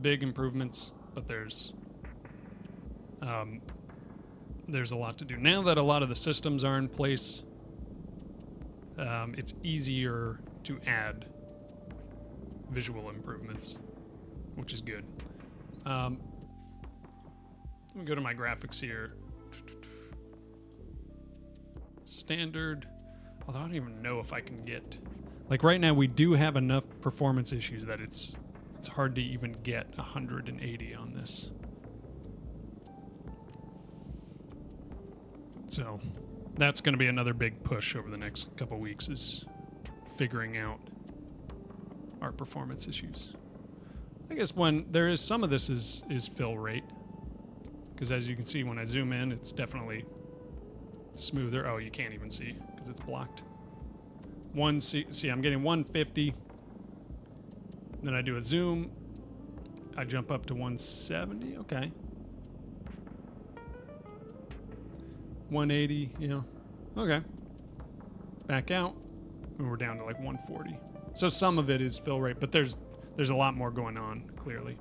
A: big improvements, but there's a lot to do. Now that a lot of the systems are in place, it's easier to add visual improvements, which is good. Let me go to my graphics here. Standard, although I don't even know if I can get, like right now we do have enough performance issues that it's hard to even get 180 on this. So that's going to be another big push over the next couple weeks, is figuring out our performance issues. I guess when there is some of this is fill rate, because as you can see when I zoom in, it's definitely smoother. Oh, you can't even see because it's blocked. See, I'm getting 150. Then I do a zoom. I jump up to 170. Okay. 180. Yeah. Okay. Back out. And we're down to like 140. So some of it is fill rate, but there's a lot more going on, clearly.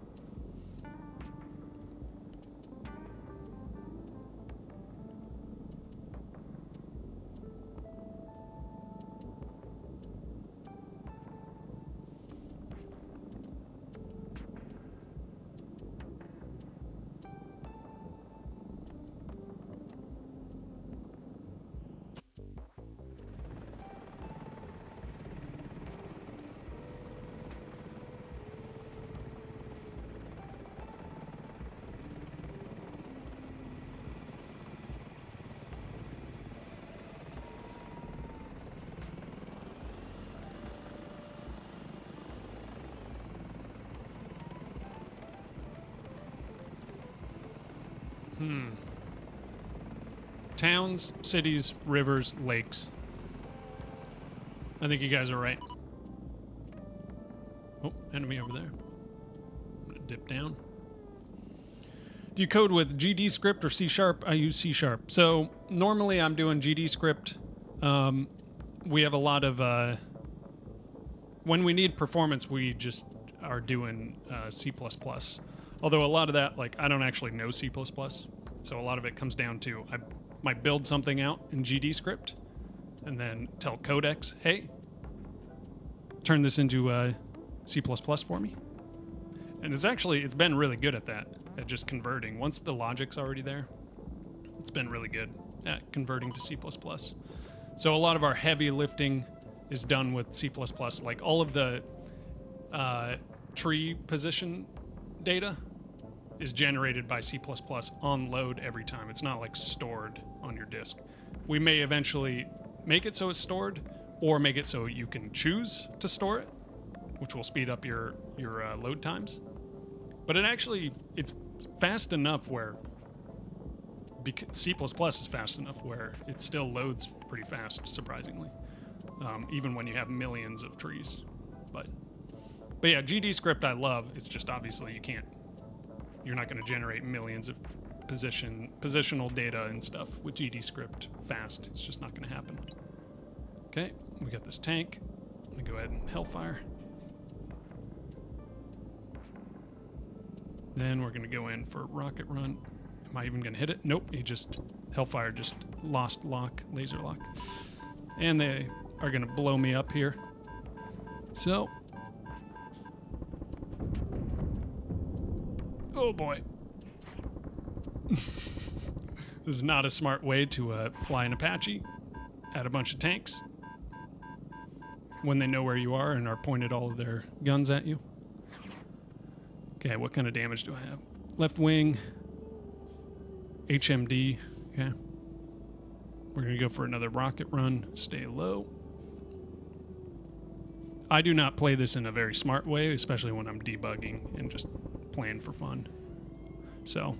A: Towns, cities, rivers, lakes. I think you guys are right. Oh, enemy over there. I'm gonna dip down. Do you code with GD script or C#? I use C#. So normally I'm doing GD script. We have a lot of when we need performance, we just are doing C++. Although a lot of that, like, I don't actually know C++, so a lot of it comes down to might build something out in GD script and then tell Codex, hey, turn this into C++ for me. And it's been really good at that, at just converting. Once the logic's already there, it's been really good at converting to C++. So a lot of our heavy lifting is done with C++. Like all of the tree position data is generated by C++ on load every time. It's not like stored on your disk. We may eventually make it so it's stored, or make it so you can choose to store it, which will speed up your load times. But it's fast enough where C++ is fast enough where it still loads pretty fast, surprisingly, even when you have millions of trees. But yeah, GD script I love. It's just obviously you're not going to generate millions of positional data and stuff with GD script fast. It's just not going to happen. Okay, we got this tank. Let me go ahead and Hellfire. Then we're going to go in for rocket run. Am I even going to hit it? Nope, Hellfire just lost lock, laser lock. And they are going to blow me up here. So, oh boy. This is not a smart way to fly an Apache at a bunch of tanks when they know where you are and are pointed all of their guns at you. Okay, what kind of damage do I have? Left wing, HMD, okay. We're gonna go for another rocket run, stay low. I do not play this in a very smart way, especially when I'm debugging and just playing for fun. So.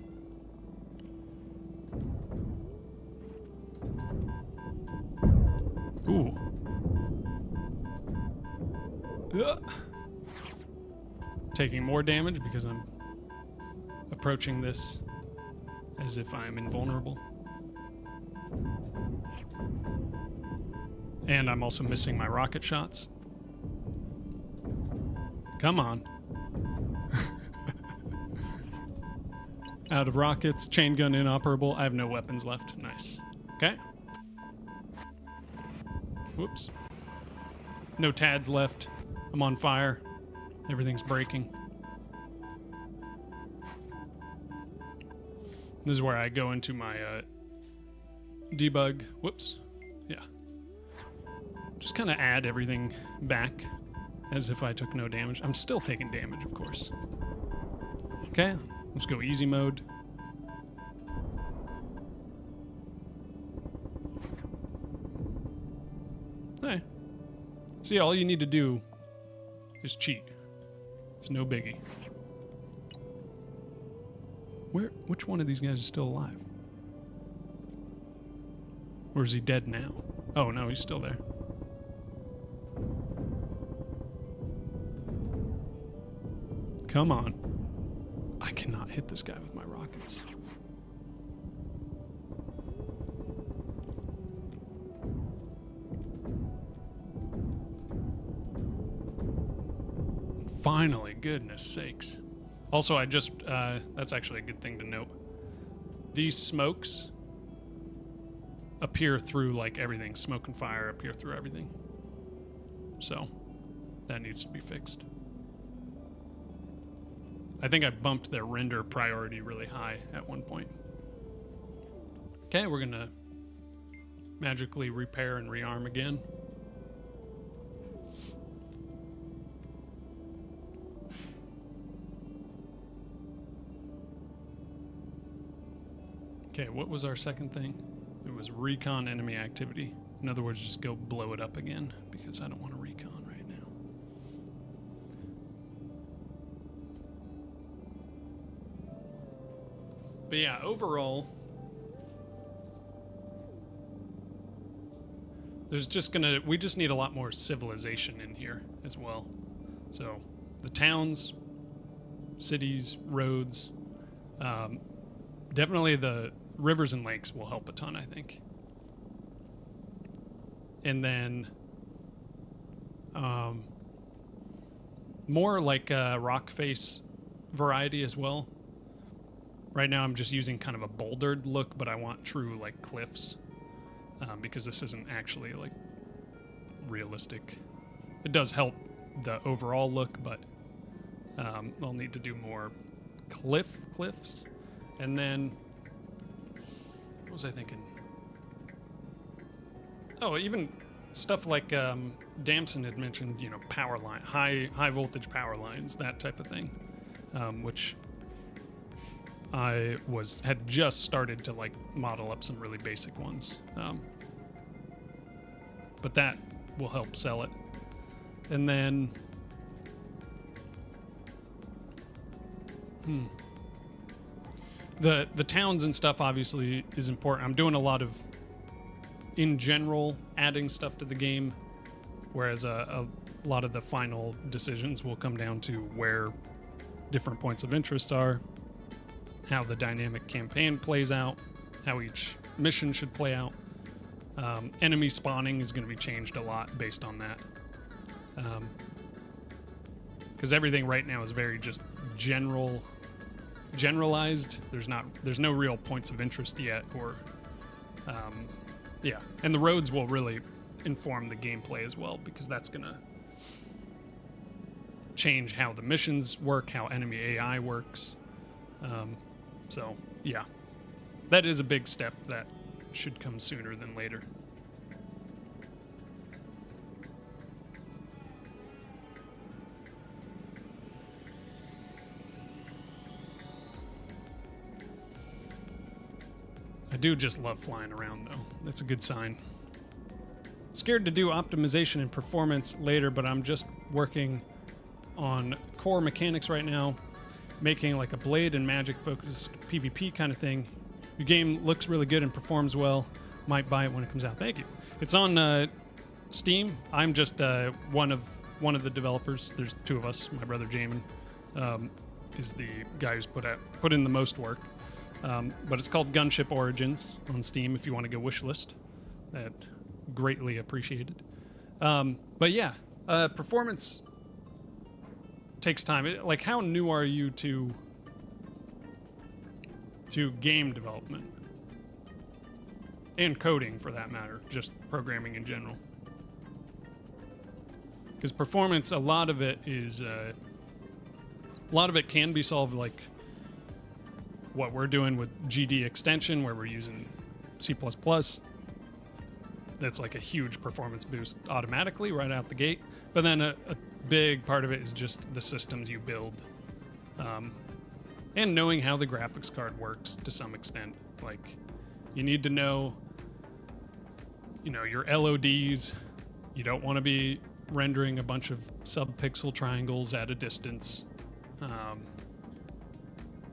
A: Ooh. Taking more damage because I'm approaching this as if I'm invulnerable. And I'm also missing my rocket shots. Come on. Out of rockets, chain gun inoperable. I have no weapons left. Nice. Okay. Whoops. No TADs left. I'm on fire. Everything's breaking. This is where I go into my debug. Whoops. Yeah. Just kind of add everything back as if I took no damage. I'm still taking damage, of course. Okay, let's go easy mode. Hey. See, all you need to do is cheat. It's no biggie. Which one of these guys is still alive? Or is he dead now? Oh no, he's still there. Come on. I cannot hit this guy with my rockets. Finally, goodness sakes. Also, that's actually a good thing to note. These smokes appear through like everything. Smoke and fire appear through everything. So, that needs to be fixed. I think I bumped their render priority really high at one point. Okay, we're gonna magically repair and rearm again. Okay, what was our second thing? It was recon enemy activity. In other words, just go blow it up again because I don't want to recon right now. But yeah, overall, we just need a lot more civilization in here as well. So the towns, cities, roads, definitely the rivers and lakes will help a ton, I think. And then more like rock face variety as well. Right now I'm just using kind of a bouldered look, but I want true like cliffs, because this isn't actually like realistic. It does help the overall look, but I'll need to do more cliffs. And then, what was I thinking? Oh, even stuff like Damson had mentioned, you know, power line, high voltage power lines, that type of thing, which I had just started to like model up some really basic ones, but that will help sell it. And then, the towns and stuff obviously is important. I'm doing a lot of, in general, adding stuff to the game, whereas a lot of the final decisions will come down to where different points of interest are, how the dynamic campaign plays out, how each mission should play out. Enemy spawning is going to be changed a lot based on that, because everything right now is very just generalized. There's no real points of interest yet, or yeah, and the roads will really inform the gameplay as well, because that's gonna change how the missions work, how enemy AI works. So yeah, that is a big step that should come sooner than later. I do just love flying around, though. That's a good sign. Scared to do optimization and performance later, but I'm just working on core mechanics right now, making like a blade and magic focused PvP kind of thing. Your game looks really good and performs well. Might buy it when it comes out. Thank you. It's on Steam. I'm just one of the developers. There's two of us. My brother Jamin is the guy who's put in the most work. But it's called Gunship Origins on Steam if you want to go wishlist. That greatly appreciated. But yeah, performance takes time. Like, how new are you to game development? And coding, for that matter, just programming in general. Because performance, a lot of it can be solved like what we're doing with GD extension, where we're using C++. That's like a huge performance boost automatically right out the gate. But then a big part of it is just the systems you build, and knowing how the graphics card works to some extent. Like, you need to know, your LODs. You don't want to be rendering a bunch of sub-pixel triangles at a distance.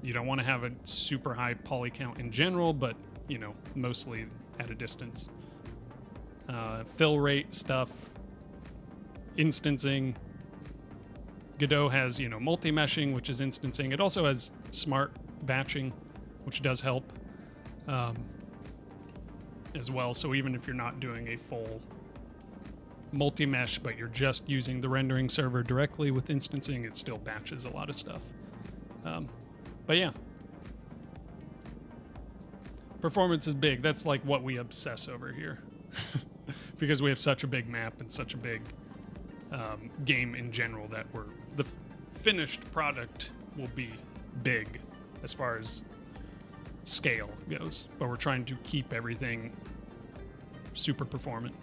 A: You don't want to have a super high poly count in general, but, mostly at a distance. Fill rate stuff, instancing. Godot has, multi-meshing, which is instancing. It also has smart batching, which does help as well. So even if you're not doing a full multi-mesh, but you're just using the rendering server directly with instancing, it still batches a lot of stuff. But yeah, performance is big. That's like what we obsess over here. Because we have such a big map and such a big game in general, that the finished product will be big as far as scale goes, but we're trying to keep everything super performant.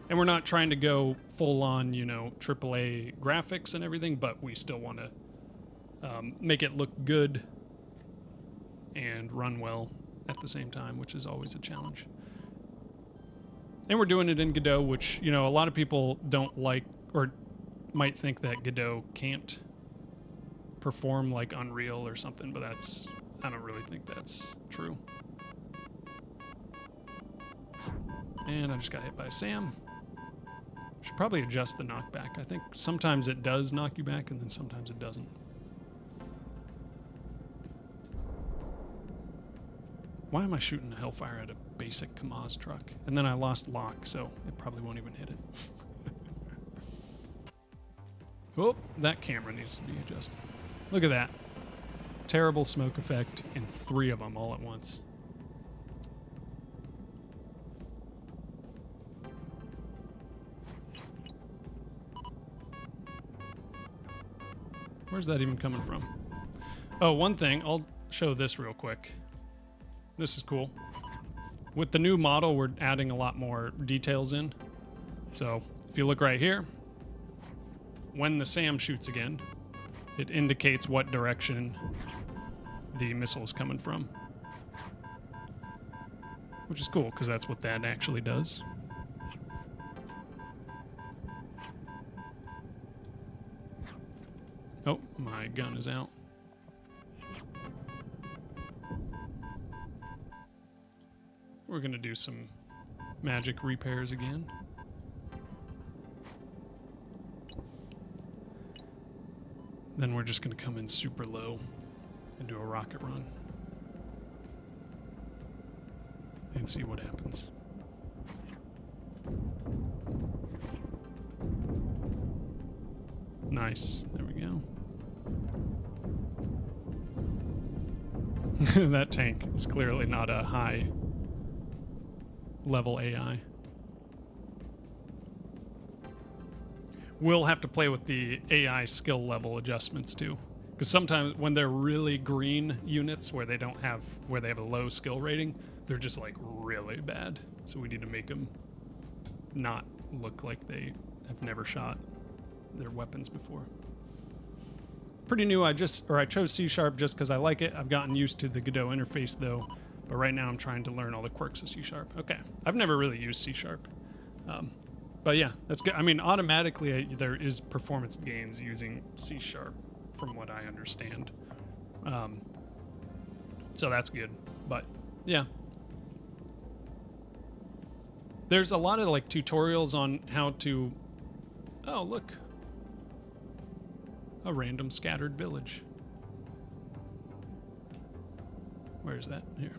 A: And we're not trying to go full on, AAA graphics and everything, but we still want to make it look good and run well at the same time, which is always a challenge. And we're doing it in Godot, which, a lot of people don't like, or might think that Godot can't perform like Unreal or something, but I don't really think that's true. And I just got hit by Sam. Should probably adjust the knockback. I think sometimes it does knock you back, and then sometimes it doesn't. Why am I shooting a Hellfire at a basic Kamaz truck? And then I lost lock, so it probably won't even hit it. Oh, that camera needs to be adjusted. Look at that. terrible smoke effect in 3 of them all at once. Where's that even coming from? Oh, one thing, I'll show this real quick. This is cool. With the new model, we're adding a lot more details in. So if you look right here, when the SAM shoots again, it indicates what direction the missile is coming from. Which is cool, because that's what that actually does. Oh, my gun is out. We're going to do some magic repairs again. Then we're just going to come in super low and do a rocket run. And see what happens. Nice. There we go. That tank is clearly not a high level AI. We'll have to play with the AI skill level adjustments too, because sometimes when they're really green units where they have a low skill rating, they're just like really bad. So we need to make them not look like they have never shot their weapons before. Pretty new. I chose C# just because I like it. I've gotten used to the Godot interface though, but right now I'm trying to learn all the quirks of C#. Okay, I've never really used C#. But yeah, that's good. I mean, automatically there is performance gains using C# from what I understand. So that's good. But yeah, there's a lot of like tutorials on how to. Oh, look. A random scattered village. Where is that? Here.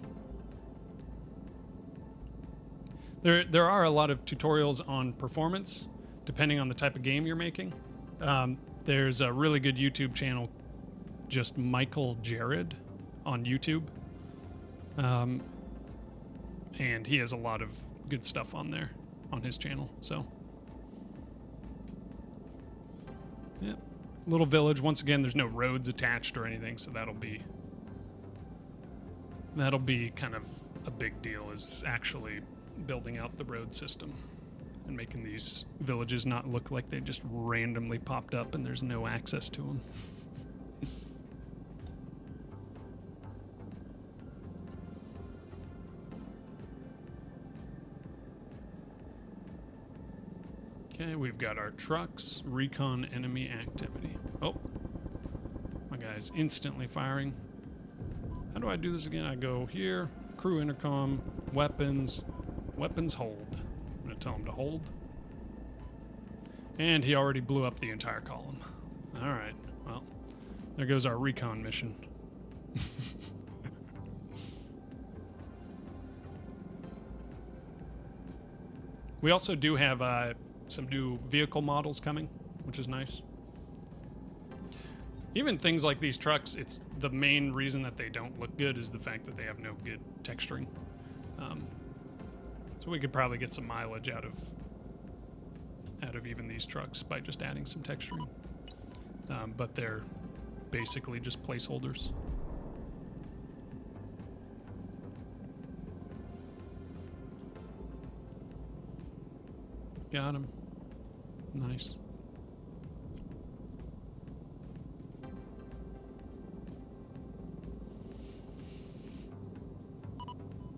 A: There are a lot of tutorials on performance, depending on the type of game you're making. There's a really good YouTube channel, just Michael Jared on YouTube. And he has a lot of good stuff on there, on his channel, so. Yeah. Little village. Once again, there's no roads attached or anything, so that'll be kind of a big deal, is actually building out the road system and making these villages not look like they just randomly popped up and there's no access to them. Okay, we've got our trucks, recon enemy activity. Oh, my guy's instantly firing. How do I do this again? I go here, crew intercom, weapons, weapons hold. I'm gonna tell him to hold. And he already blew up the entire column. All right, well, there goes our recon mission. We also do have some new vehicle models coming, which is nice. Even things like these trucks, it's the main reason that they don't look good is the fact that they have no good texturing. So we could probably get some mileage out of even these trucks by just adding some texturing. But they're basically just placeholders. Got him. Nice.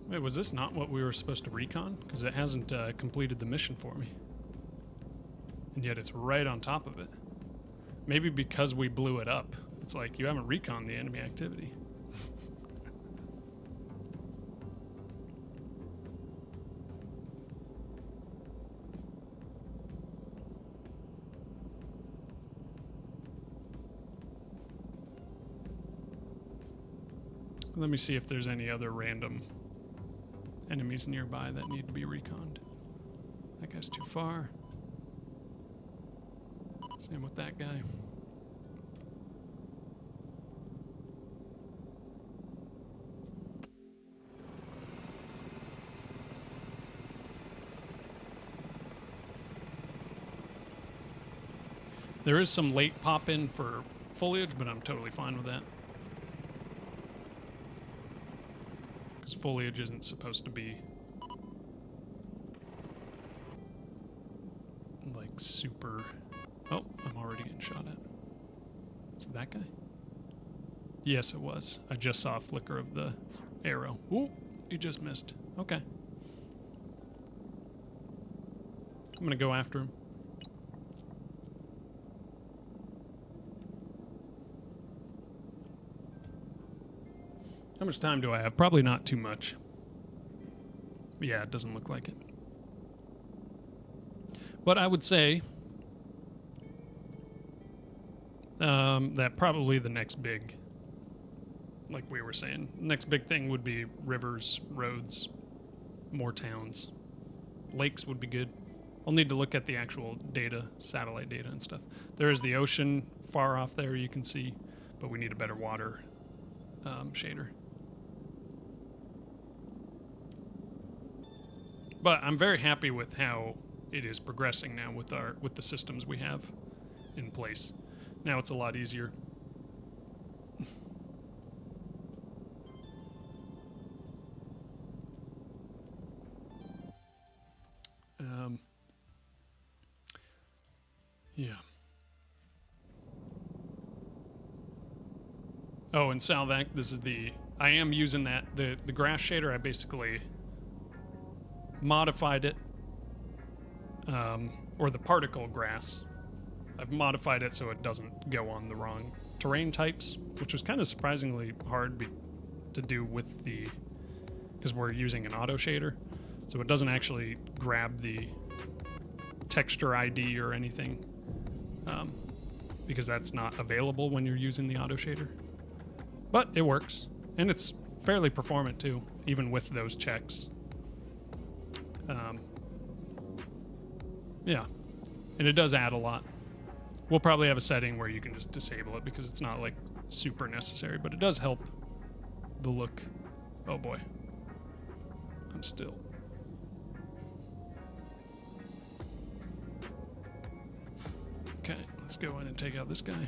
A: Wait, was this not what we were supposed to recon? Because it hasn't completed the mission for me. And yet it's right on top of it. Maybe because we blew it up. It's like, you haven't reconned the enemy activity. Let me see if there's any other random enemies nearby that need to be reconned. That guy's too far. Same with that guy. There is some late pop in for foliage, but I'm totally fine with that. Because foliage isn't supposed to be like super... Oh, I'm already getting shot at. Is it that guy? Yes, it was. I just saw a flicker of the arrow. Ooh, he just missed. Okay. I'm gonna go after him. How much time do I have? Probably not too much. Yeah, it doesn't look like it. But I would say that probably the next big, like we were saying, next big thing would be rivers, roads, more towns. Lakes would be good. I'll need to look at the actual data, satellite data and stuff. There is the ocean far off there you can see, but we need a better water shader. But I'm very happy with how it is progressing now with the systems we have in place. Now it's a lot easier. Yeah. Oh, and Salvac, this is I am using the grass shader. I basically modified it, or the particle grass. I've modified it so it doesn't go on the wrong terrain types, which was kind of surprisingly hard to do with because we're using an auto shader, so it doesn't actually grab the texture ID or anything, because that's not available when you're using the auto shader. But it works, and it's fairly performant too, even with those checks. Yeah, and it does add a lot. We'll probably have a setting where you can just disable it because it's not like super necessary, but it does help the look. Oh boy, I'm still. Okay, let's go in and take out this guy.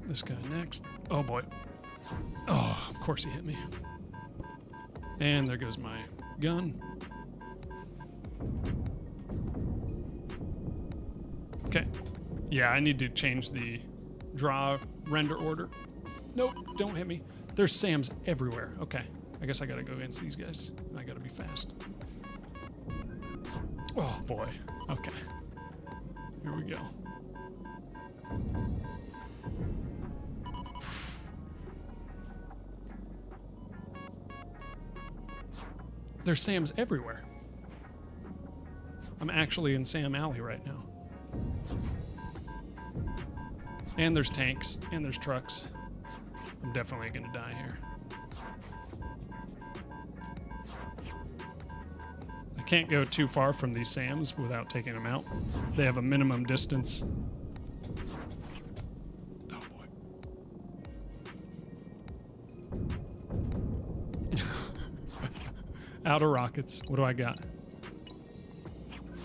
A: This guy next. Oh boy. Oh, of course he hit me. And there goes my gun. Okay. Yeah, I need to change the draw render order. Nope, don't hit me. There's SAMs everywhere. Okay. I guess I gotta go against these guys. I gotta be fast. Oh boy. Okay. Here we go. There's SAMs everywhere. I'm actually in Sam Alley right now. And there's tanks, and there's trucks. I'm definitely gonna die here. I can't go too far from these SAMs without taking them out. They have a minimum distance. Oh boy. Out of rockets. What do I got?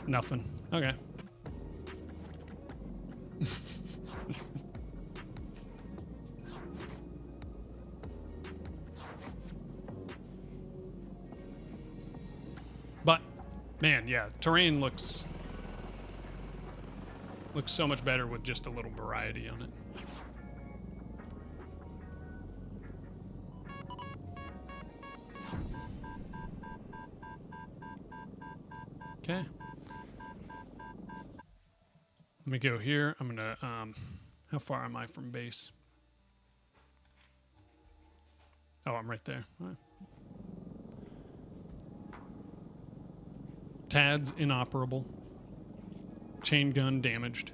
A: Nothing. Okay. But, man, yeah, terrain looks so much better with just a little variety on it. Okay. Let me go here. I'm gonna, how far am I from base? Oh, I'm right there. All right. TAD's inoperable. Chain gun damaged.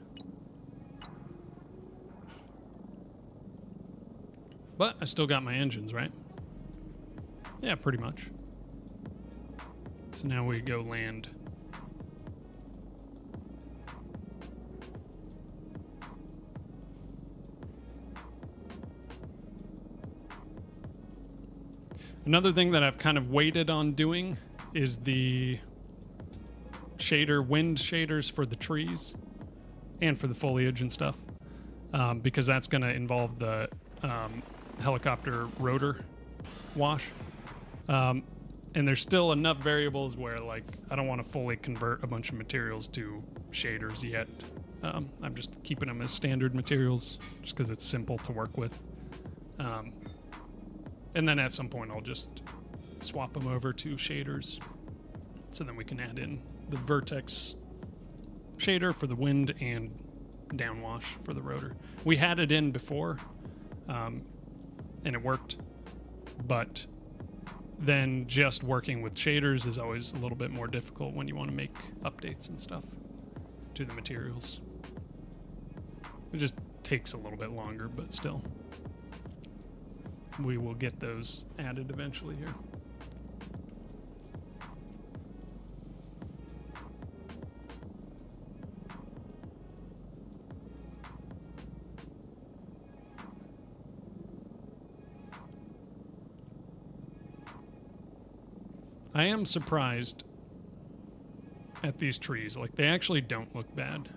A: But I still got my engines, right? Yeah, pretty much. So now we go land. Another thing that I've kind of waited on doing is the wind shaders for the trees and for the foliage and stuff, because that's going to involve the helicopter rotor wash. And there's still enough variables where, like, I don't want to fully convert a bunch of materials to shaders yet. I'm just keeping them as standard materials just because it's simple to work with. And then at some point I'll just swap them over to shaders, so then we can add in the vertex shader for the wind and downwash for the rotor. We had it in before, and it worked, but then just working with shaders is always a little bit more difficult when you want to make updates and stuff to the materials. It just takes a little bit longer, but still. We will get those added eventually here. I am surprised at these trees. Like, they actually don't look bad.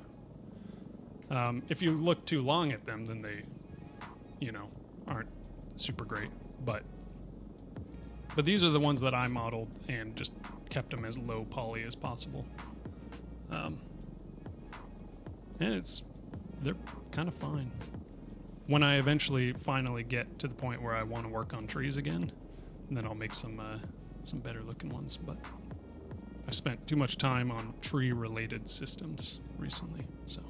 A: If you look too long at them, then they, aren't super great. But these are the ones that I modeled and just kept them as low poly as possible. And they're kind of fine. When I finally get to the point where I want to work on trees again, then I'll make some better looking ones. But I've spent too much time on tree related systems recently, so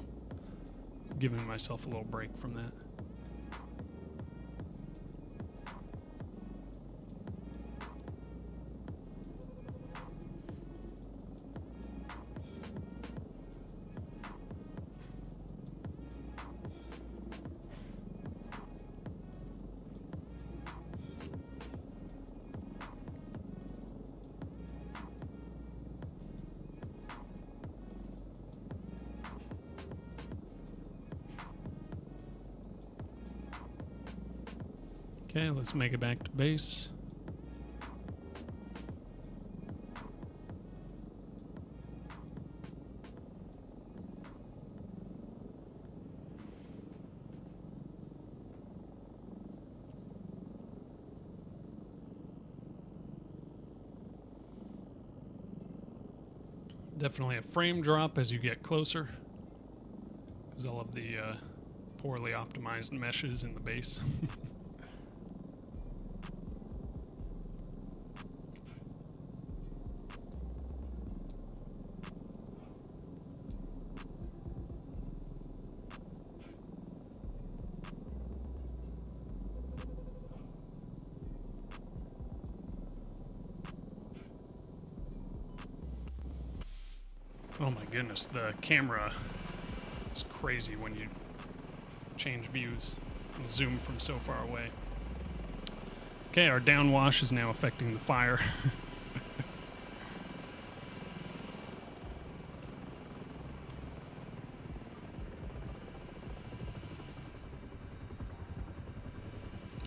A: I'm giving myself a little break from that. Okay, let's make it back to base. Definitely a frame drop as you get closer, because all of the poorly optimized meshes in the base. Oh my goodness, the camera is crazy when you change views and zoom from so far away. Okay, our downwash is now affecting the fire.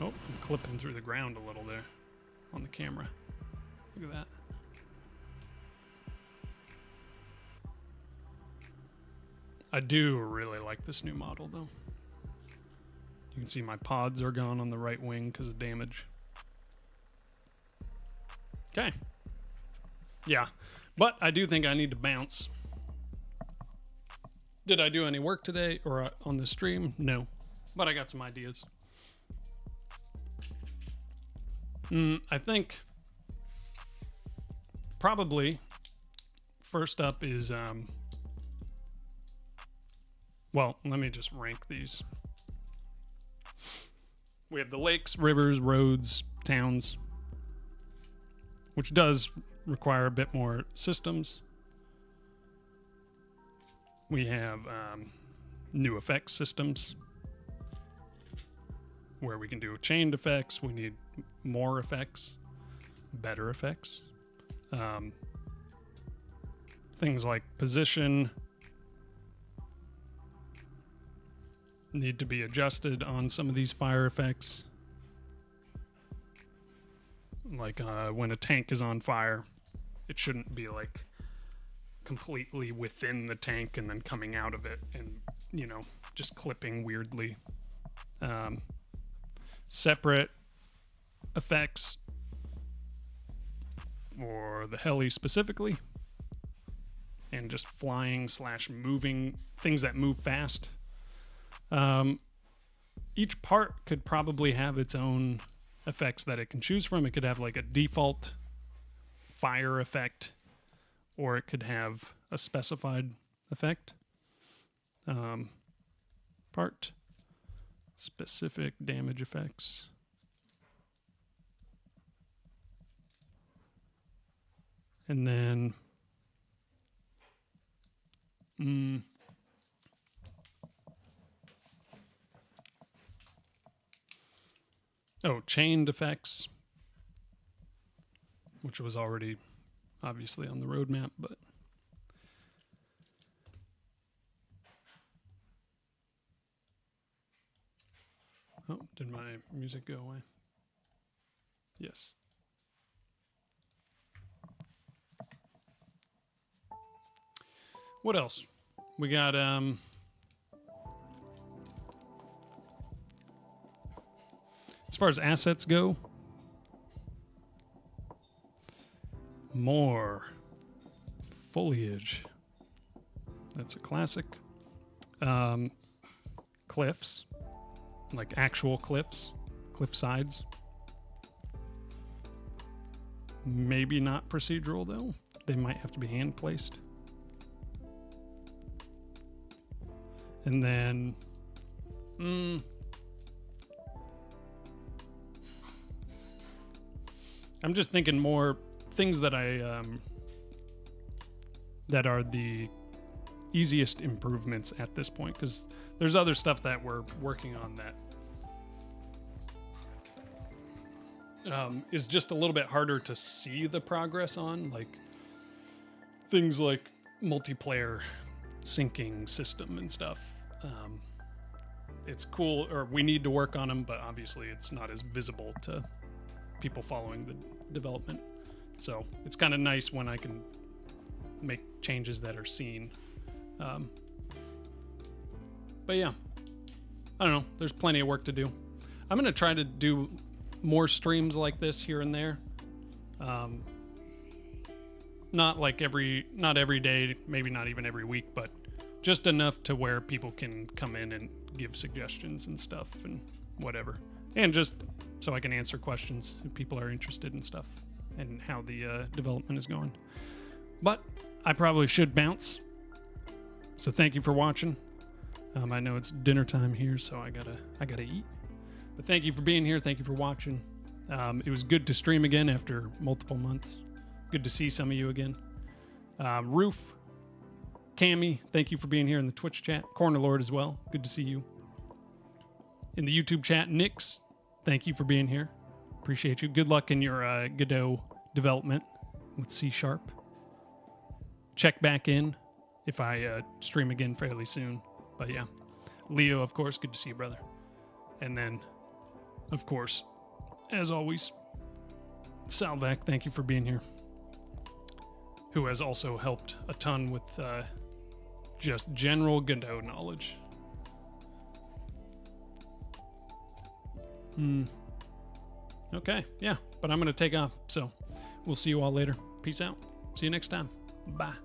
A: Oh, I'm clipping through the ground a little there on the camera. Look at that. I do really like this new model, though. You can see my pods are gone on the right wing because of damage. Okay. Yeah, but I do think I need to bounce. Did I do any work today or on the stream? No, but I got some ideas. I think probably first up is... well, let me just rank these. We have the lakes, rivers, roads, towns, which does require a bit more systems. We have new effects systems, where we can do chained effects. We need more effects, better effects. Things like position need to be adjusted on some of these fire effects. Like when a tank is on fire, it shouldn't be like completely within the tank and then coming out of it and, you know, just clipping weirdly. Separate effects for the heli specifically, and just flying / moving, things that move fast. Each part could probably have its own effects that it can choose from. It could have like a default fire effect, or it could have a specified effect. Part specific damage effects. And then chained effects, which was already obviously on the roadmap, but did my music go away? Yes. What else? We got as far as assets go, more foliage. That's a classic. Cliffs, like actual cliffs, cliff sides. Maybe not procedural though. They might have to be hand placed. And then I'm just thinking more things that that are the easiest improvements at this point, because there's other stuff that we're working on that is just a little bit harder to see the progress on, like things like multiplayer syncing system and stuff. It's cool, or we need to work on them, but obviously it's not as visible to people following the development. So it's kind of nice when I can make changes that are seen. But yeah, I don't know. There's plenty of work to do. I'm going to try to do more streams like this here and there. Not every day, maybe not even every week, but just enough to where people can come in and give suggestions and stuff and whatever. And just so I can answer questions if people are interested in stuff and how the development is going. But I probably should bounce. So thank you for watching. I know it's dinner time here, so I gotta eat. But thank you for being here. Thank you for watching. It was good to stream again after multiple months. Good to see some of you again. Roof, Cammy, thank you for being here in the Twitch chat. Corner Lord as well. Good to see you. In the YouTube chat, Nix, thank you for being here. Appreciate you. Good luck in your Godot development with C#. Check back in if I stream again fairly soon. But yeah, Leo, of course, good to see you, brother. And then, of course, as always, Salvac, thank you for being here, who has also helped a ton with just general Godot knowledge. Okay, yeah, but I'm going to take off, so we'll see you all later. Peace out. See you next time. Bye.